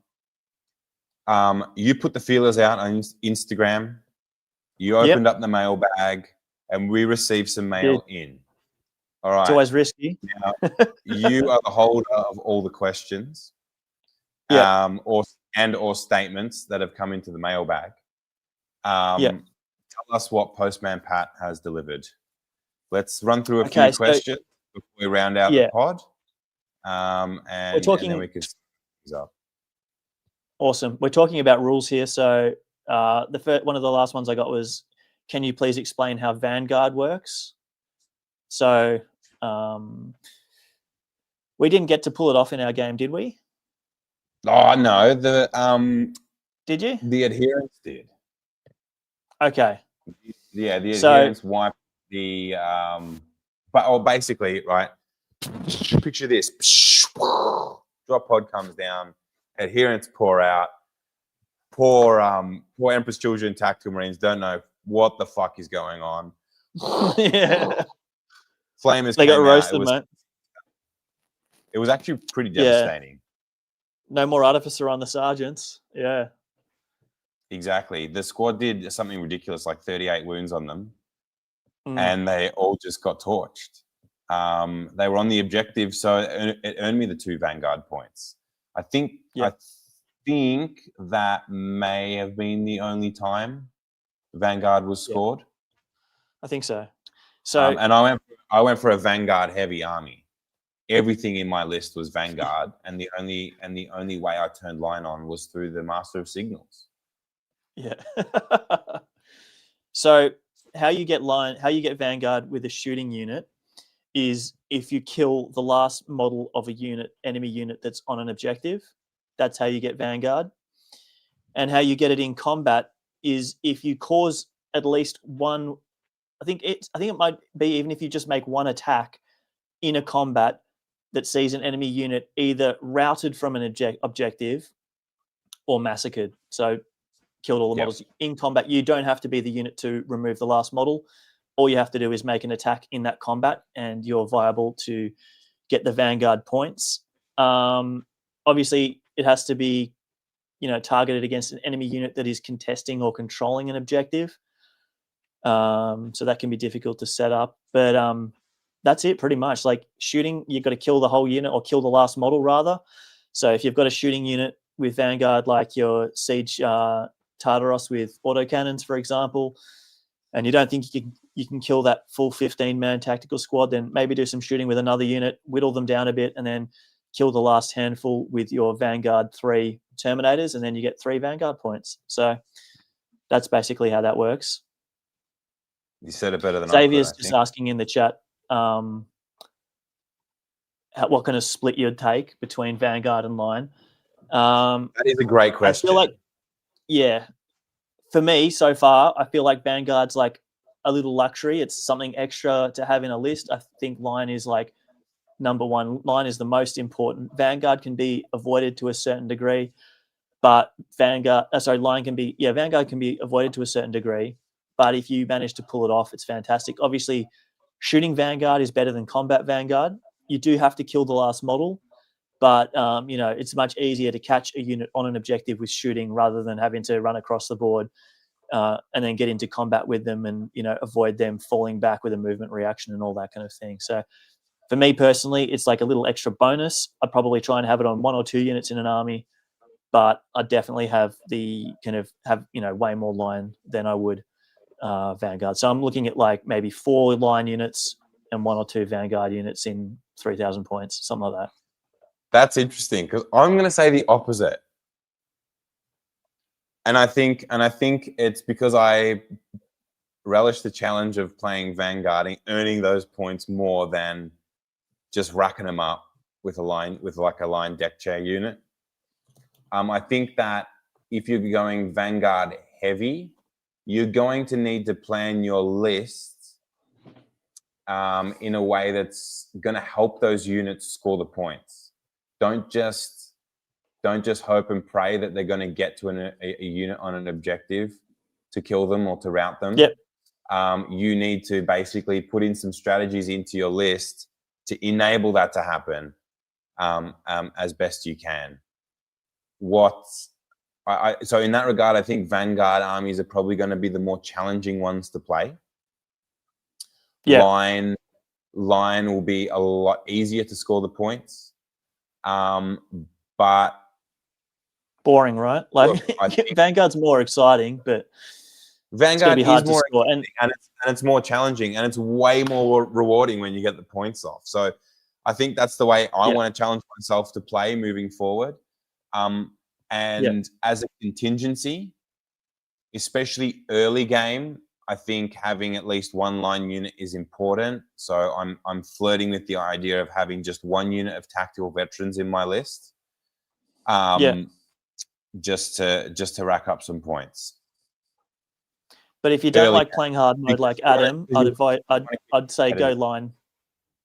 You put the feelers out on Instagram. You opened up the mailbag, and we received some mail in. All right. It's always risky. Now, you are the holder of all the questions, or statements that have come into the mailbag. Tell us what Postman Pat has delivered. Let's run through a few questions before we round out the pod. And then we can start things up. Awesome. We're talking about rules here. So one of the last ones I got was, can you please explain how Vanguard works? So We didn't get to pull it off in our game, did we? Oh no, did you? The adherents did. Okay. Yeah, the adherents wiped the but basically, right? Picture this. Drop pod comes down, adherents pour out. Poor Empress Children Tactical Marines don't know what the fuck is going on. Yeah. Flamers they got roasted, mate. It was actually pretty devastating. No more artificer on the sergeants. Yeah. Exactly. The squad did something ridiculous, like 38 wounds on them, and they all just got torched. They were on the objective, so it earned me the 2 Vanguard points. I think that may have been the only time Vanguard was scored. I think so. So and I went for a Vanguard heavy army. Everything in my list was Vanguard, and the only way I turned line on was through the Master of Signals. Yeah. So how you get Vanguard with a shooting unit is if you kill the last model of a enemy unit that's on an objective. That's how you get Vanguard. And how you get it in combat is if you cause at least one. I think it might be even if you just make one attack in a combat that sees an enemy unit either routed from an objective or massacred. So killed all the models in combat. You don't have to be the unit to remove the last model. All you have to do is make an attack in that combat, and you're viable to get the Vanguard points. Obviously, it has to be, targeted against an enemy unit that is contesting or controlling an objective. So that can be difficult to set up. But that's it pretty much. Like shooting, you've got to kill the whole unit or kill the last model rather. So if you've got a shooting unit with Vanguard, like your Siege Tartaros with autocannons, for example, and you don't think you can kill that full 15-man tactical squad, then maybe do some shooting with another unit, whittle them down a bit, and then kill the last handful with your Vanguard 3 Terminators, and then you get 3 Vanguard points. So that's basically how that works. You said it better than Xavier's just asking in the chat what kind of split you'd take between Vanguard and Line. That is a great question. I feel like, for me so far, I feel like Vanguard's like a little luxury. It's something extra to have in a list. I think Line is like number one. Line is the most important. Vanguard can be avoided to a certain degree, but Line can be, Vanguard can be avoided to a certain degree. But if you manage to pull it off, it's fantastic. Obviously, shooting Vanguard is better than combat Vanguard. You do have to kill the last model, but it's much easier to catch a unit on an objective with shooting rather than having to run across the board and then get into combat with them and avoid them falling back with a movement reaction and all that kind of thing. So for me personally, it's like a little extra bonus. I'd probably try and have it on 1 or 2 units in an army, but I definitely have way more line than I would Vanguard. So I'm looking at like maybe 4 line units and 1 or 2 Vanguard units in 3,000 points, something like that. That's interesting because I'm going to say the opposite, and I think it's because I relish the challenge of playing Vanguard and earning those points more than just racking them up with a line deck chair unit. I think that if you're going Vanguard heavy, you're going to need to plan your list in a way that's going to help those units score the points. Don't just hope and pray that they're going to get to a unit on an objective to kill them or to rout them. Yep. You need to basically put in some strategies into your list to enable that to happen as best you can. So in that regard, I think Vanguard armies are probably going to be the more challenging ones to play. Yeah. Line will be a lot easier to score the points. But boring, right? Like Vanguard's more exciting, but Vanguard is more exciting, and it's more challenging, and it's way more rewarding when you get the points off. So I think that's the way I want to challenge myself to play moving forward. And as a contingency, especially early game, I think having at least one line unit is important. So I'm flirting with the idea of having just one unit of tactical veterans in my list. Just to rack up some points. But if you don't like playing hard mode like Adam, I'd say go line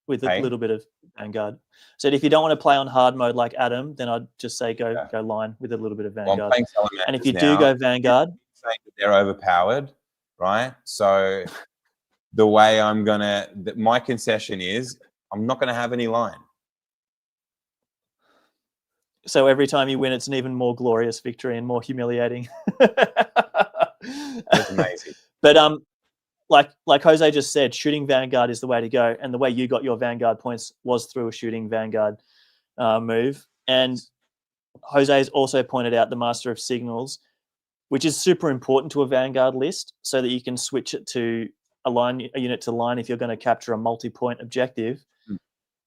with a little bit of Vanguard. So if you don't want to play on hard mode like Adam, then I'd just say go line with a little bit of Vanguard. And if you do go Vanguard, saying that they're overpowered, right? So the way my concession is I'm not going to have any line. So every time you win, it's an even more glorious victory and more humiliating. That's amazing. But like Jose just said, shooting Vanguard is the way to go. And the way you got your Vanguard points was through a shooting Vanguard move. And Jose has also pointed out the Master of Signals, which is super important to a Vanguard list so that you can switch it to a unit to line if you're going to capture a multi-point objective.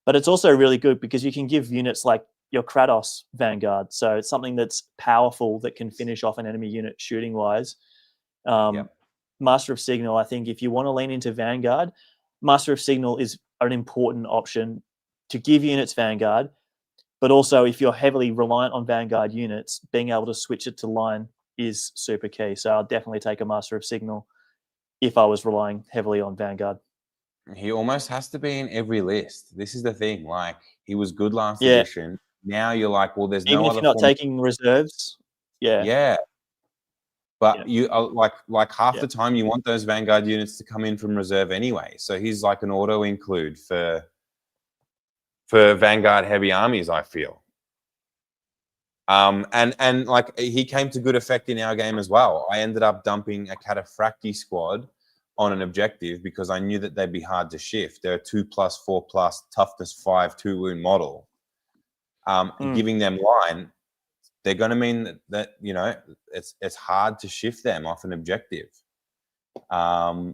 But it's also really good because you can give units like your Kratos Vanguard. So it's something that's powerful that can finish off an enemy unit shooting-wise. Master of Signal, I think if you want to lean into Vanguard, Master of Signal is an important option to give units Vanguard. But also if you're heavily reliant on Vanguard units, being able to switch it to line is super key. So I'll definitely take a Master of Signal if I was relying heavily on Vanguard. He almost has to be in every list. This is the thing. Like, he was good last edition. Now you're like, well, there's even no if other you're not taking reserves. Yeah. But you are like half the time you want those Vanguard units to come in from reserve anyway. So he's like an auto include for Vanguard heavy armies, I feel. And like he came to good effect in our game as well. I ended up dumping a Cataphracti squad on an objective because I knew that they'd be hard to shift. They're a 2+, 4+, toughness 5, 2-wound model. Giving them line, they're going to mean that you know it's hard to shift them off an objective. That's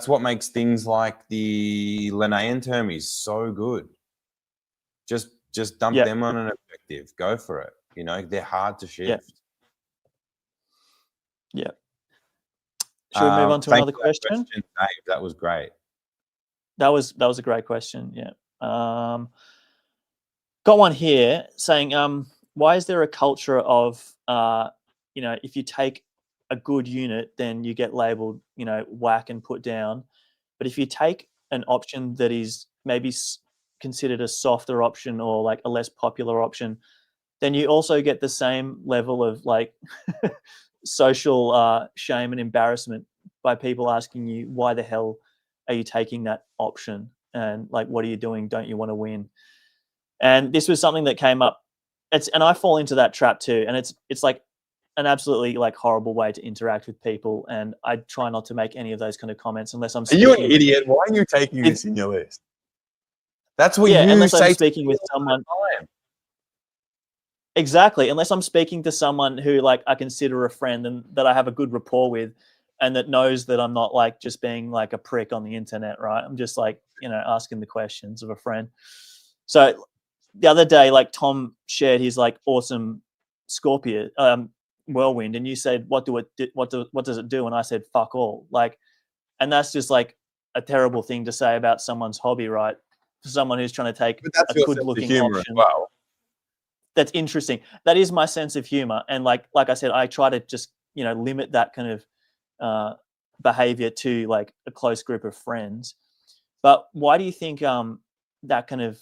what makes things like the Linnaean Termies so good. Just dump them on an objective. Go for it. You know, they're hard to shift. Yeah. Should we move on to another question? Dave, that was great. That was a great question. Yeah. Got one here saying, why is there a culture of, if you take a good unit, then you get labeled, whack and put down. But if you take an option that is maybe considered a softer option or like a less popular option, then you also get the same level of like social shame and embarrassment by people asking you, why the hell are you taking that option? And like, what are you doing? Don't you want to win? And this was something that came up. And I fall into that trap too. And it's like an absolutely like horrible way to interact with people. And I try not to make any of those kind of comments unless I'm speaking. Are you an idiot? Why are you taking this in your list? That's what you unless say. I'm speaking with someone. Exactly. Unless I'm speaking to someone who like I consider a friend and that I have a good rapport with and that knows that I'm not like just being like a prick on the internet, right? I'm just like, asking the questions of a friend. So the other day, like Tom shared his like awesome Scorpio whirlwind, and you said, what does it do? And I said, fuck all. Like, and that's just like a terrible thing to say about someone's hobby, right? For someone who's trying to take a good looking option. As well. That's interesting. That is my sense of humor. And like I said, I try to just, limit that kind of behavior to like a close group of friends. But why do you think that kind of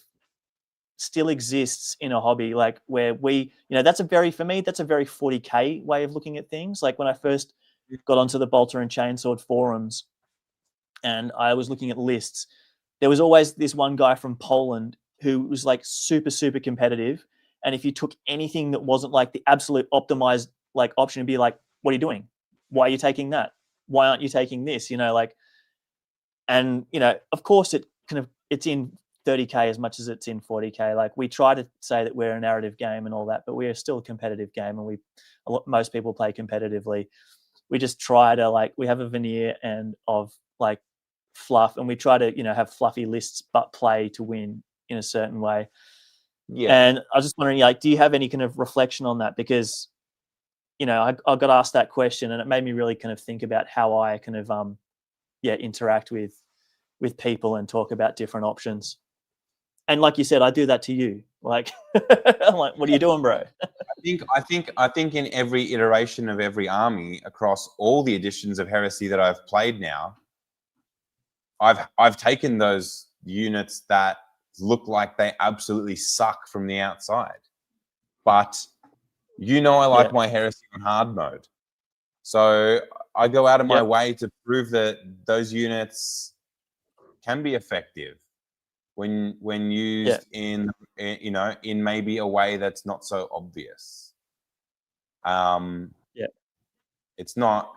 still exists in a hobby, like where we, that's a very 40K way of looking at things. Like when I first got onto the Bolter and Chainsword forums and I was looking at lists, there was always this one guy from Poland who was like super, super competitive. And if you took anything that wasn't like the absolute optimized like option, it'd be like, what are you doing? Why are you taking that? Why aren't you taking this? And of course it's in 30K as much as it's in 40K. Like we try to say that we're a narrative game and all that, but we are still a competitive game, and most people play competitively. We just try to we have a veneer of like fluff, and we try to have fluffy lists but play to win in a certain way. Yeah. And I was just wondering, do you have any kind of reflection on that? Because I got asked that question, and it made me really kind of think about how I kind of interact with people and talk about different options. And like you said, I do that to you. Like, I'm like, what are you doing, bro? I think in every iteration of every army across all the editions of Heresy that I've played now, I've taken those units that look like they absolutely suck from the outside, but I like my Heresy on hard mode, so I go out of my way to prove that those units can be effective when used in maybe a way that's not so obvious. It's not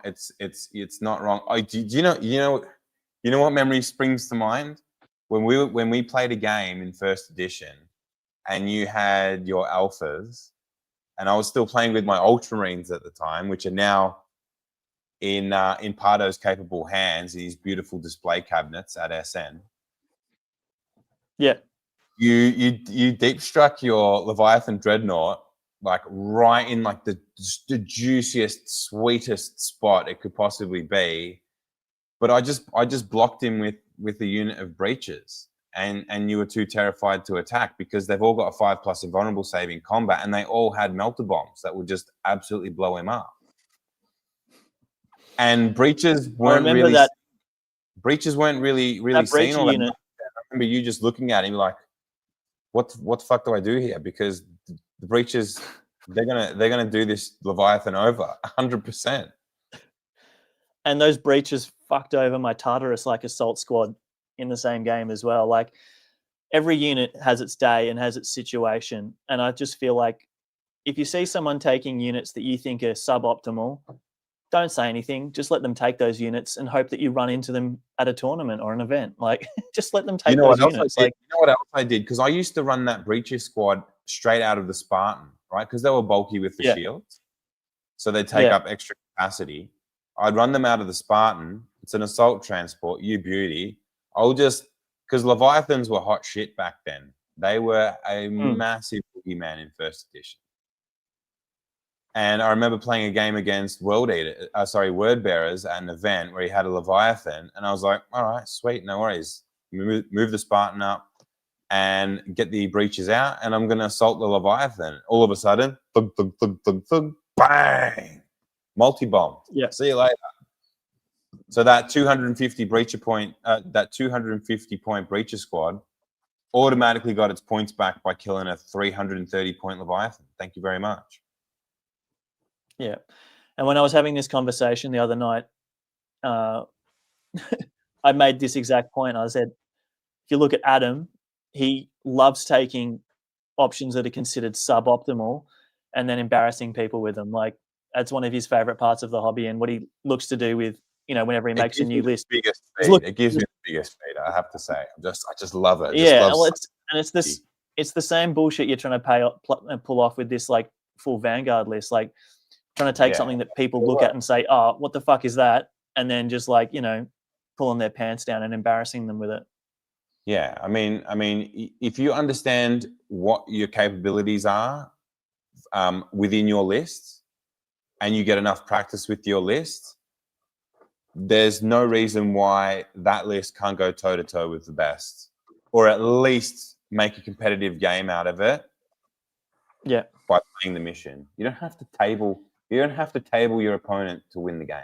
wrong. Do you know what memory springs to mind when we played a game in first edition and you had your alphas and I was still playing with my ultramarines at the time, which are now in Pardo's capable hands, these beautiful display cabinets at SN. Yeah. You deep struck your Leviathan Dreadnought like right in like the juiciest, sweetest spot it could possibly be, but I just blocked him with a unit of breaches, and you were too terrified to attack because they've all got a 5+ invulnerable save in combat, and they all had melter bombs that would just absolutely blow him up. And breaches weren't really seen all that much. I remember you just looking at him like, what the fuck do I do here? Because the breaches, they're gonna do this Leviathan over 100%. And those breaches fucked over my Tartarus like assault squad in the same game as well. Like, every unit has its day and has its situation, and I just feel like if you see someone taking units that you think are suboptimal, don't say anything. Just let them take those units and hope that you run into them at a tournament or an event. Like, just let them take those units. You know what else I did? Because I used to run that breaches squad straight out of the Spartan, right? Because they were bulky with the shields, so they take up extra capacity. I'd run them out of the Spartan. It's an assault transport, you beauty. Because Leviathans were hot shit back then. They were a massive boogeyman in first edition. And I remember playing a game against Wordbearers at an event where he had a Leviathan, and I was like, all right, sweet, no worries. Move the Spartan up and get the breaches out, and I'm going to assault the Leviathan. All of a sudden, thug, thug, thug, thug, thug, bang! Multi-bomb. Yeah. See you later. So that 250 breacher point, that 250 point breacher squad automatically got its points back by killing a 330 point Leviathan. Thank you very much. Yeah. And when I was having this conversation the other night, I made this exact point. I said, if you look at Adam, he loves taking options that are considered suboptimal and then embarrassing people with them. Like, that's one of his favorite parts of the hobby, and what he looks to do with, whenever he makes a new list. It gives me the biggest feed, I have to say. I just love it. It's the same bullshit you're trying to pull off with this like full Vanguard list. Like, trying to take something that people look at and say, oh, what the fuck is that? And then just like, pulling their pants down and embarrassing them with it. Yeah. I mean, if you understand what your capabilities are within your list and you get enough practice with your list, there's no reason why that list can't go toe-to-toe with the best, or at least make a competitive game out of it. Yeah. By playing the mission. You don't have to table your opponent to win the game.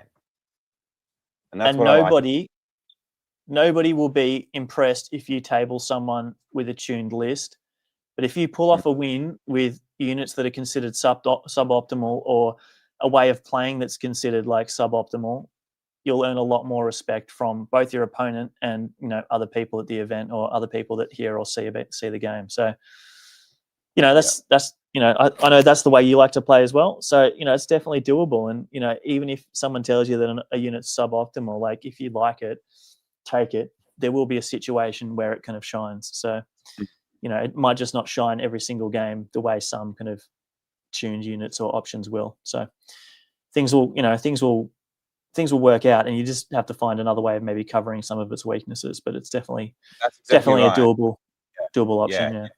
And that's nobody will be impressed if you table someone with a tuned list. But if you pull off a win with units that are considered suboptimal, or a way of playing that's considered like suboptimal, you'll earn a lot more respect from both your opponent and other people at the event, or other people that hear or see the game. So that's I know that's the way you like to play as well. So it's definitely doable. And even if someone tells you that a unit's suboptimal, like, if you like it, take it. There will be a situation where it kind of shines. So it might just not shine every single game the way some kind of tuned units or options will. So things will work out, and you just have to find another way of maybe covering some of its weaknesses. But it's definitely right. A doable option.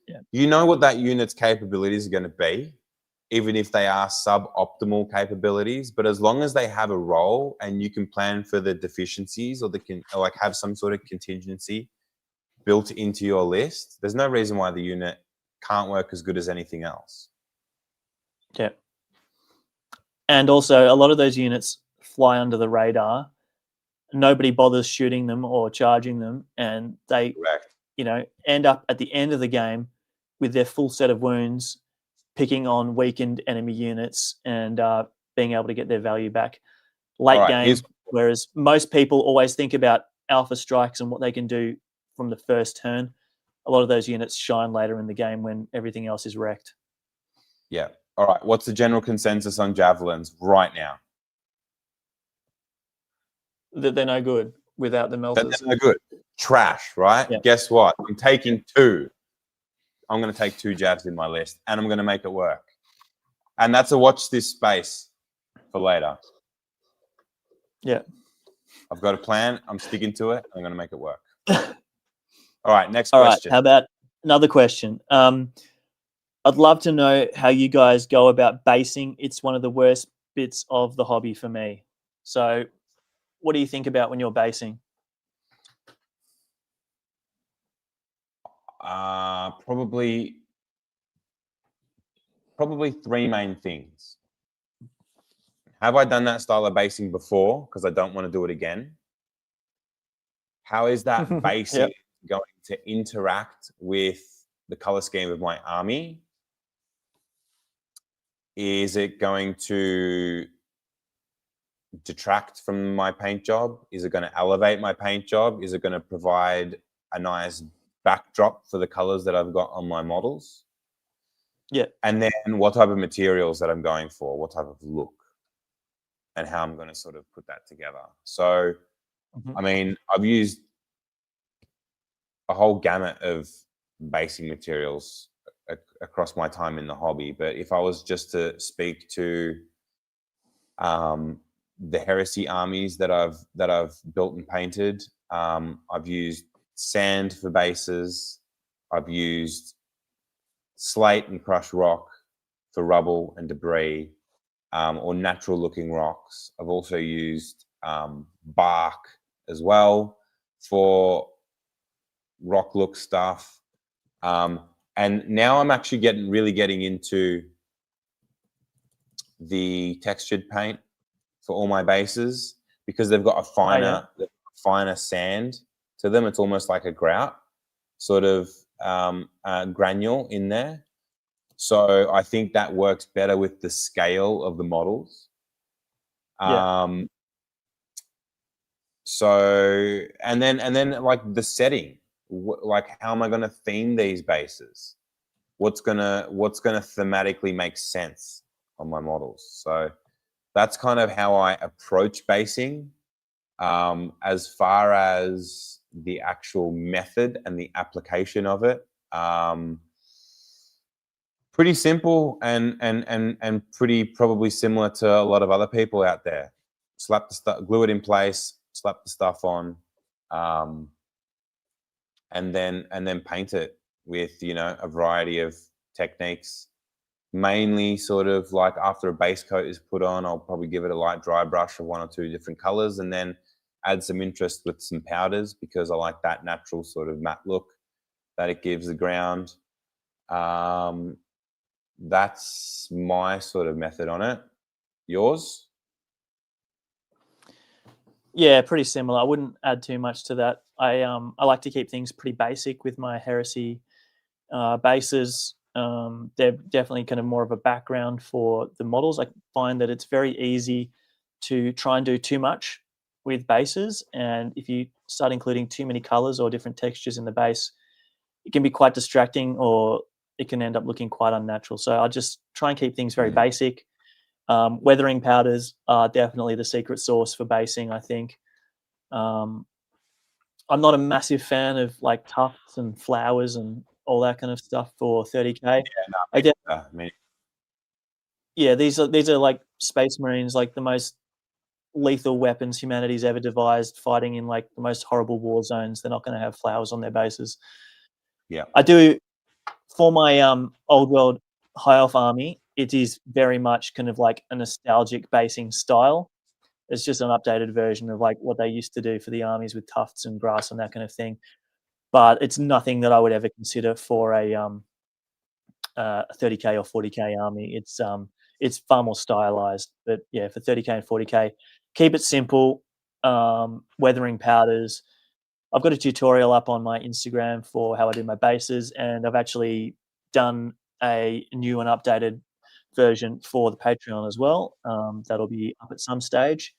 Yeah. You know what that unit's capabilities are going to be, even if they are suboptimal capabilities. But as long as they have a role and you can plan for the deficiencies or like have some sort of contingency built into your list, there's no reason why the unit can't work as good as anything else. Yeah. And also, a lot of those units fly under the radar. Nobody bothers shooting them or charging them, and they, Correct. end up at the end of the game with their full set of wounds, picking on weakened enemy units and being able to get their value back late game. Whereas most people always think about alpha strikes and what they can do from the first turn. A lot of those units shine later in the game when everything else is wrecked. Yeah. All right. What's the general consensus on javelins right now? That they're no good without the melters. That they're no good. Trash, right? Yeah. Guess what? I'm taking 2. I'm going to take 2 jabs in my list, and I'm going to make it work. And that's a watch this space for later. Yeah. I've got a plan. I'm sticking to it. I'm going to make it work. All right. Next question. All right. How about another question? I'd love to know how you guys go about basing. It's one of the worst bits of the hobby for me. So what do you think about when you're basing? Probably 3 main things. Have I done that style of basing before? Because I don't want to do it again. How is that basing going to interact with the color scheme of my army? Is it going to detract from my paint job? Is it going to elevate my paint job? Is it going to provide a nice backdrop for the colors that I've got on my models? Yeah. And then what type of materials that I'm going for, what type of look, and how I'm going to sort of put that together. So, I mean, I've used a whole gamut of basing materials across my time in the hobby. But if I was just to speak to the Heresy armies that I've built and painted, I've used sand for bases. I've used slate and crushed rock for rubble and debris, or natural looking rocks. I've also used bark as well for rock look stuff. And now I'm actually really getting into the textured paint for all my bases, because they've got a finer sand to them. It's almost like a grout sort of granule in there. So I think that works better with the scale of the models. So and then like the setting, like how am I going to theme these bases? What's gonna thematically make sense on my models? So that's kind of how I approach basing. As far as the actual method and the application of it, pretty simple and pretty probably similar to a lot of other people out there. Slap the stuff, glue it in place, slap the stuff on, and then paint it with a variety of techniques. Mainly sort of like after a base coat is put on, I'll probably give it a light dry brush of 1 or 2 different colors, and then add some interest with some powders, because I like that natural sort of matte look that it gives the ground. That's my sort of method on it. Yours? Yeah, pretty similar. I wouldn't add too much to that. I like to keep things pretty basic with my Heresy bases. They're definitely kind of more of a background for the models. I find that it's very easy to try and do too much with bases, and if you start including too many colors or different textures in the base, it can be quite distracting, or it can end up looking quite unnatural. So I just try and keep things very basic. Weathering powders are definitely the secret sauce for basing, I think. I'm not a massive fan of like tufts and flowers and all that kind of stuff for 30k. Yeah, these are like Space Marines, like the most lethal weapons humanity's ever devised, fighting in like the most horrible war zones. They're not going to have flowers on their bases. Yeah, I do for my old world high elf army. it is very much kind of like a nostalgic basing style. It's just an updated version of like what they used to do for the armies with tufts and grass and that kind of thing. But it's nothing that I would ever consider for a 30k or 40k army. It's far more stylized. But yeah, for 30k and 40k, keep it simple. Weathering powders. I've got a tutorial up on my Instagram for how I do my bases, and I've actually done a new and updated version for the Patreon as well. That'll be up at some stage.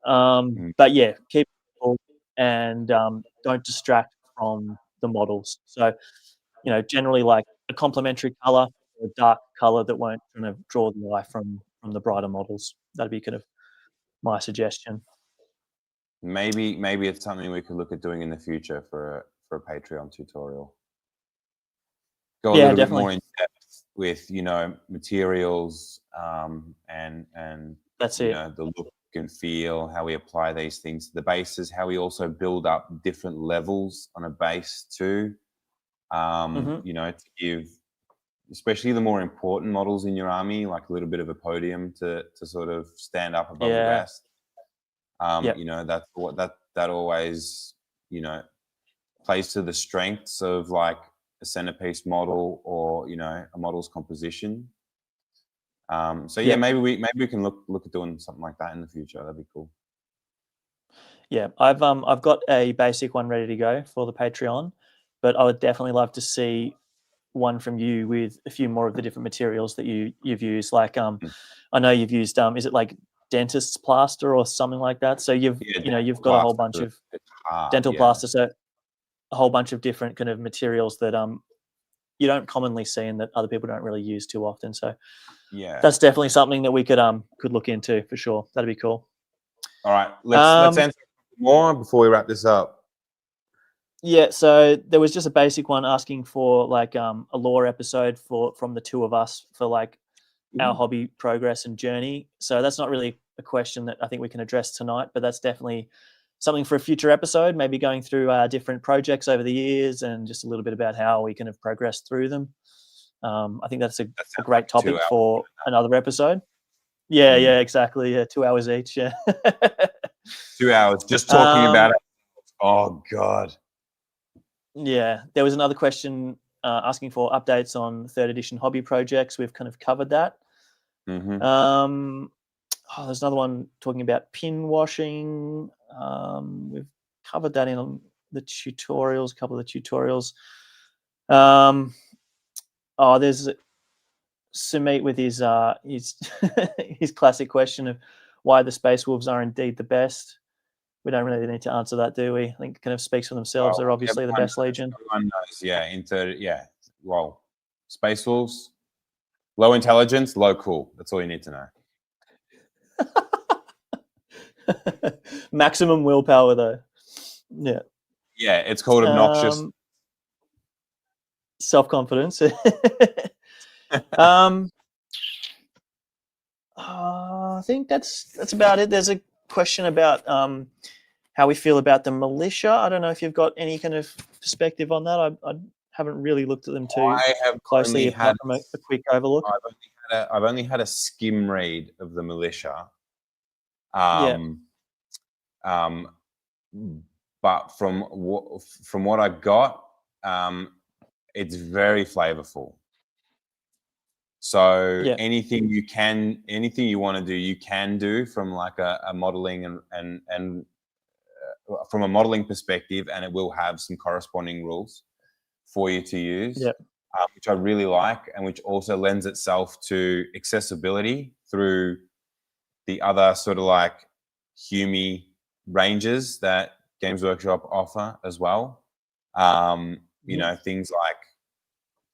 But yeah, keep it simple and don't distract from the models. So, generally like a complementary color or a dark color that won't kind of draw the eye from the brighter models. That'd be kind of my suggestion. Maybe it's something we could look at doing in the future for a Patreon tutorial. Go a little bit more in depth with materials and that's it. The look and feel, how we apply these things to the bases, how we also build up different levels on a base too. To give, especially the more important models in your army, like a little bit of a podium to sort of stand up above the rest. That's what that always plays to the strengths of like a centerpiece model or a model's composition. Maybe we can look at doing something like that in the future. That'd be cool. Yeah, I've got a basic one ready to go for the Patreon, but I would definitely love to see one from you with a few more of the different materials that you've used. Like I know you've used is it like dentist's plaster or something like that? So you've got a whole bunch of dental plaster, so a whole bunch of different kind of materials that you don't commonly see and that other people don't really use too often. So that's definitely something that we could look into for sure. That'd be cool. All right, let's answer more before we wrap this up. Yeah, so there was just a basic one asking for like a lore episode from the two of us for like our hobby progress and journey. So that's not really a question that I think we can address tonight, but that's definitely something for a future episode, maybe going through different projects over the years and just a little bit about how we kind of progress through them. I think that's a great topic for another episode. Yeah, exactly. Yeah, 2 hours each. Yeah. 2 hours just talking about it. Oh, God. Yeah, there was another question asking for updates on 3rd edition hobby projects. We've kind of covered that. There's another one talking about pin washing. We've covered that in the tutorials, a couple of the tutorials. There's Sumit with his his classic question of why the Space Wolves are indeed the best. We don't really need to answer that, do we? I think it kind of speaks for themselves. They're obviously the best legion. Everyone knows, in third, Well, Space Wolves, low intelligence, low cool. That's all you need to know. Maximum willpower, though. Yeah. Yeah, it's called obnoxious. Self-confidence. I think that's about it. There's a question about how we feel about the militia. I don't know if you've got any kind of perspective on that. I haven't really looked at them too closely, apart from a quick overlook. I've only had a skim read of the militia. But from what I got, it's very flavorful. So anything you want to do, you can do from like a modeling and from a modeling perspective, and it will have some corresponding rules for you to use, which I really like, and which also lends itself to accessibility through the other sort of like Hume ranges that Games Workshop offer as well. Things like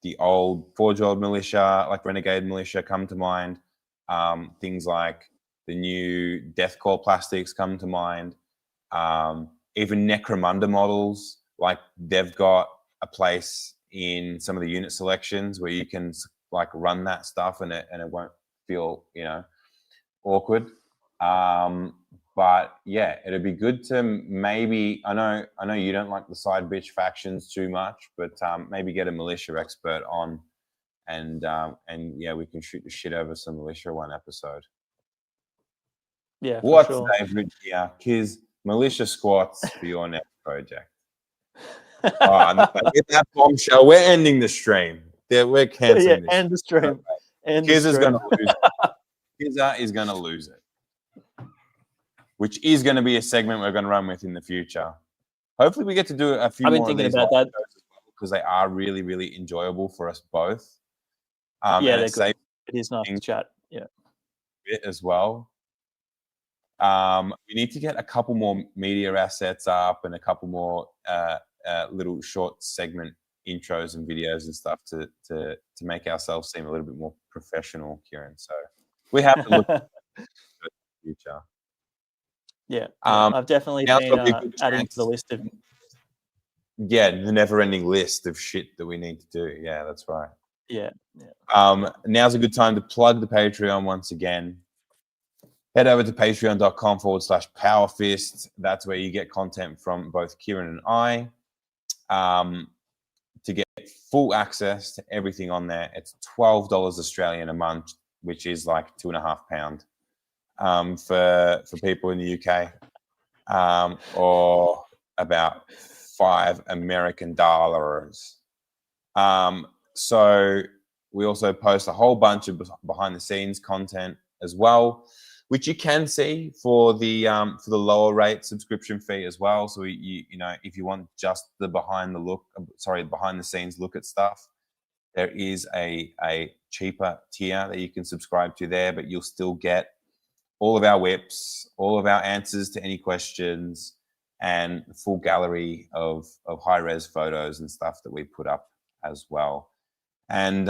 the old Forge World militia, like Renegade militia, come to mind. Things like the new Deathcore plastics come to mind. Even Necromunda models, like they've got a place in some of the unit selections where you can like run that stuff and it won't feel awkward. But yeah, it'd be good to maybe, I know you don't like the side bitch factions too much, but maybe get a militia expert on and yeah, we can shoot the shit over some militia one episode. Yeah, for What's sure. David? Yeah, Kiz, militia squats for your next project. With that bombshell, we're ending the stream. Yeah, we're canceling this. End the stream. Kizza is going to lose it. Kizza is going to lose it, which is going to be a segment we're going to run with in the future. Hopefully, we get to do a few more. I've been thinking about that because they are really, really enjoyable for us both. Yeah, they're good. It is nice to chat. Yeah, as well. We need to get a couple more media assets up and a couple more little short segment intros and videos and stuff to make ourselves seem a little bit more professional, Kieran. So we have to look at the future. Yeah, I've definitely been adding to the list of. Yeah, the never-ending list of shit that we need to do. Yeah, that's right. Yeah. Now's a good time to plug the Patreon once again. Head over to patreon.com/Powerfist. That's where you get content from both Kieran and I. To get full access to everything on there, it's $12 Australian a month, which is like £2.5 for people in the UK, or about $5 American. So we also post a whole bunch of behind the scenes content as well, which you can see for the lower rate subscription fee as well. So you know, if you want just the behind the scenes look at stuff, there is a cheaper tier that you can subscribe to there, but you'll still get all of our whips, all of our answers to any questions, and the full gallery of high-res photos and stuff that we put up as well. And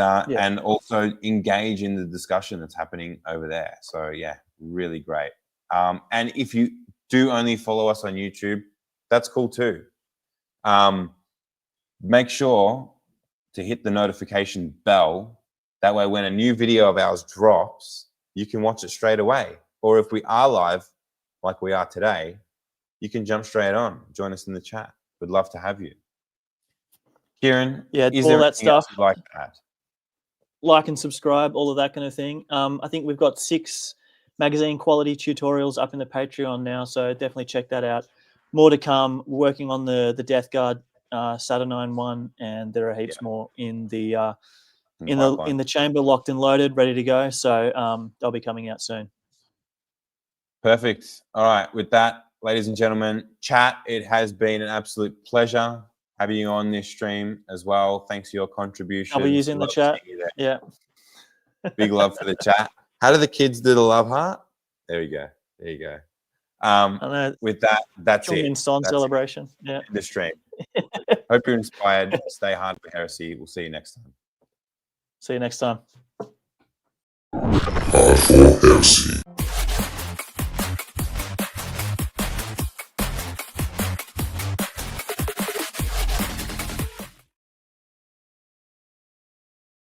also engage in the discussion that's happening over there. So yeah, really great. And if you do only follow us on YouTube, that's cool too. Make sure to hit the notification bell. That way, when a new video of ours drops, you can watch it straight away. Or if we are live, like we are today, you can jump straight on. Join us in the chat. We'd love to have you. Kieran, is all there that stuff you'd like to add? Like and subscribe, all of that kind of thing. I think we've got 6 magazine quality tutorials up in the Patreon now, so definitely check that out. More to come. We're working on the Death Guard Saturnine one, and there are heaps more in the in the chamber, locked and loaded, ready to go. So they'll be coming out soon. Perfect. All right. With that, ladies and gentlemen, chat, it has been an absolute pleasure having you on this stream as well. Thanks for your contribution. I'll be using the chat. Yeah. Big love for the chat. How do the kids do the love heart? There you go. There you go. With that, that's it. Son celebration. Yeah. The stream. Hope you're inspired. Stay hard for Heresy. We'll see you next time. See you next time. Hard for Heresy.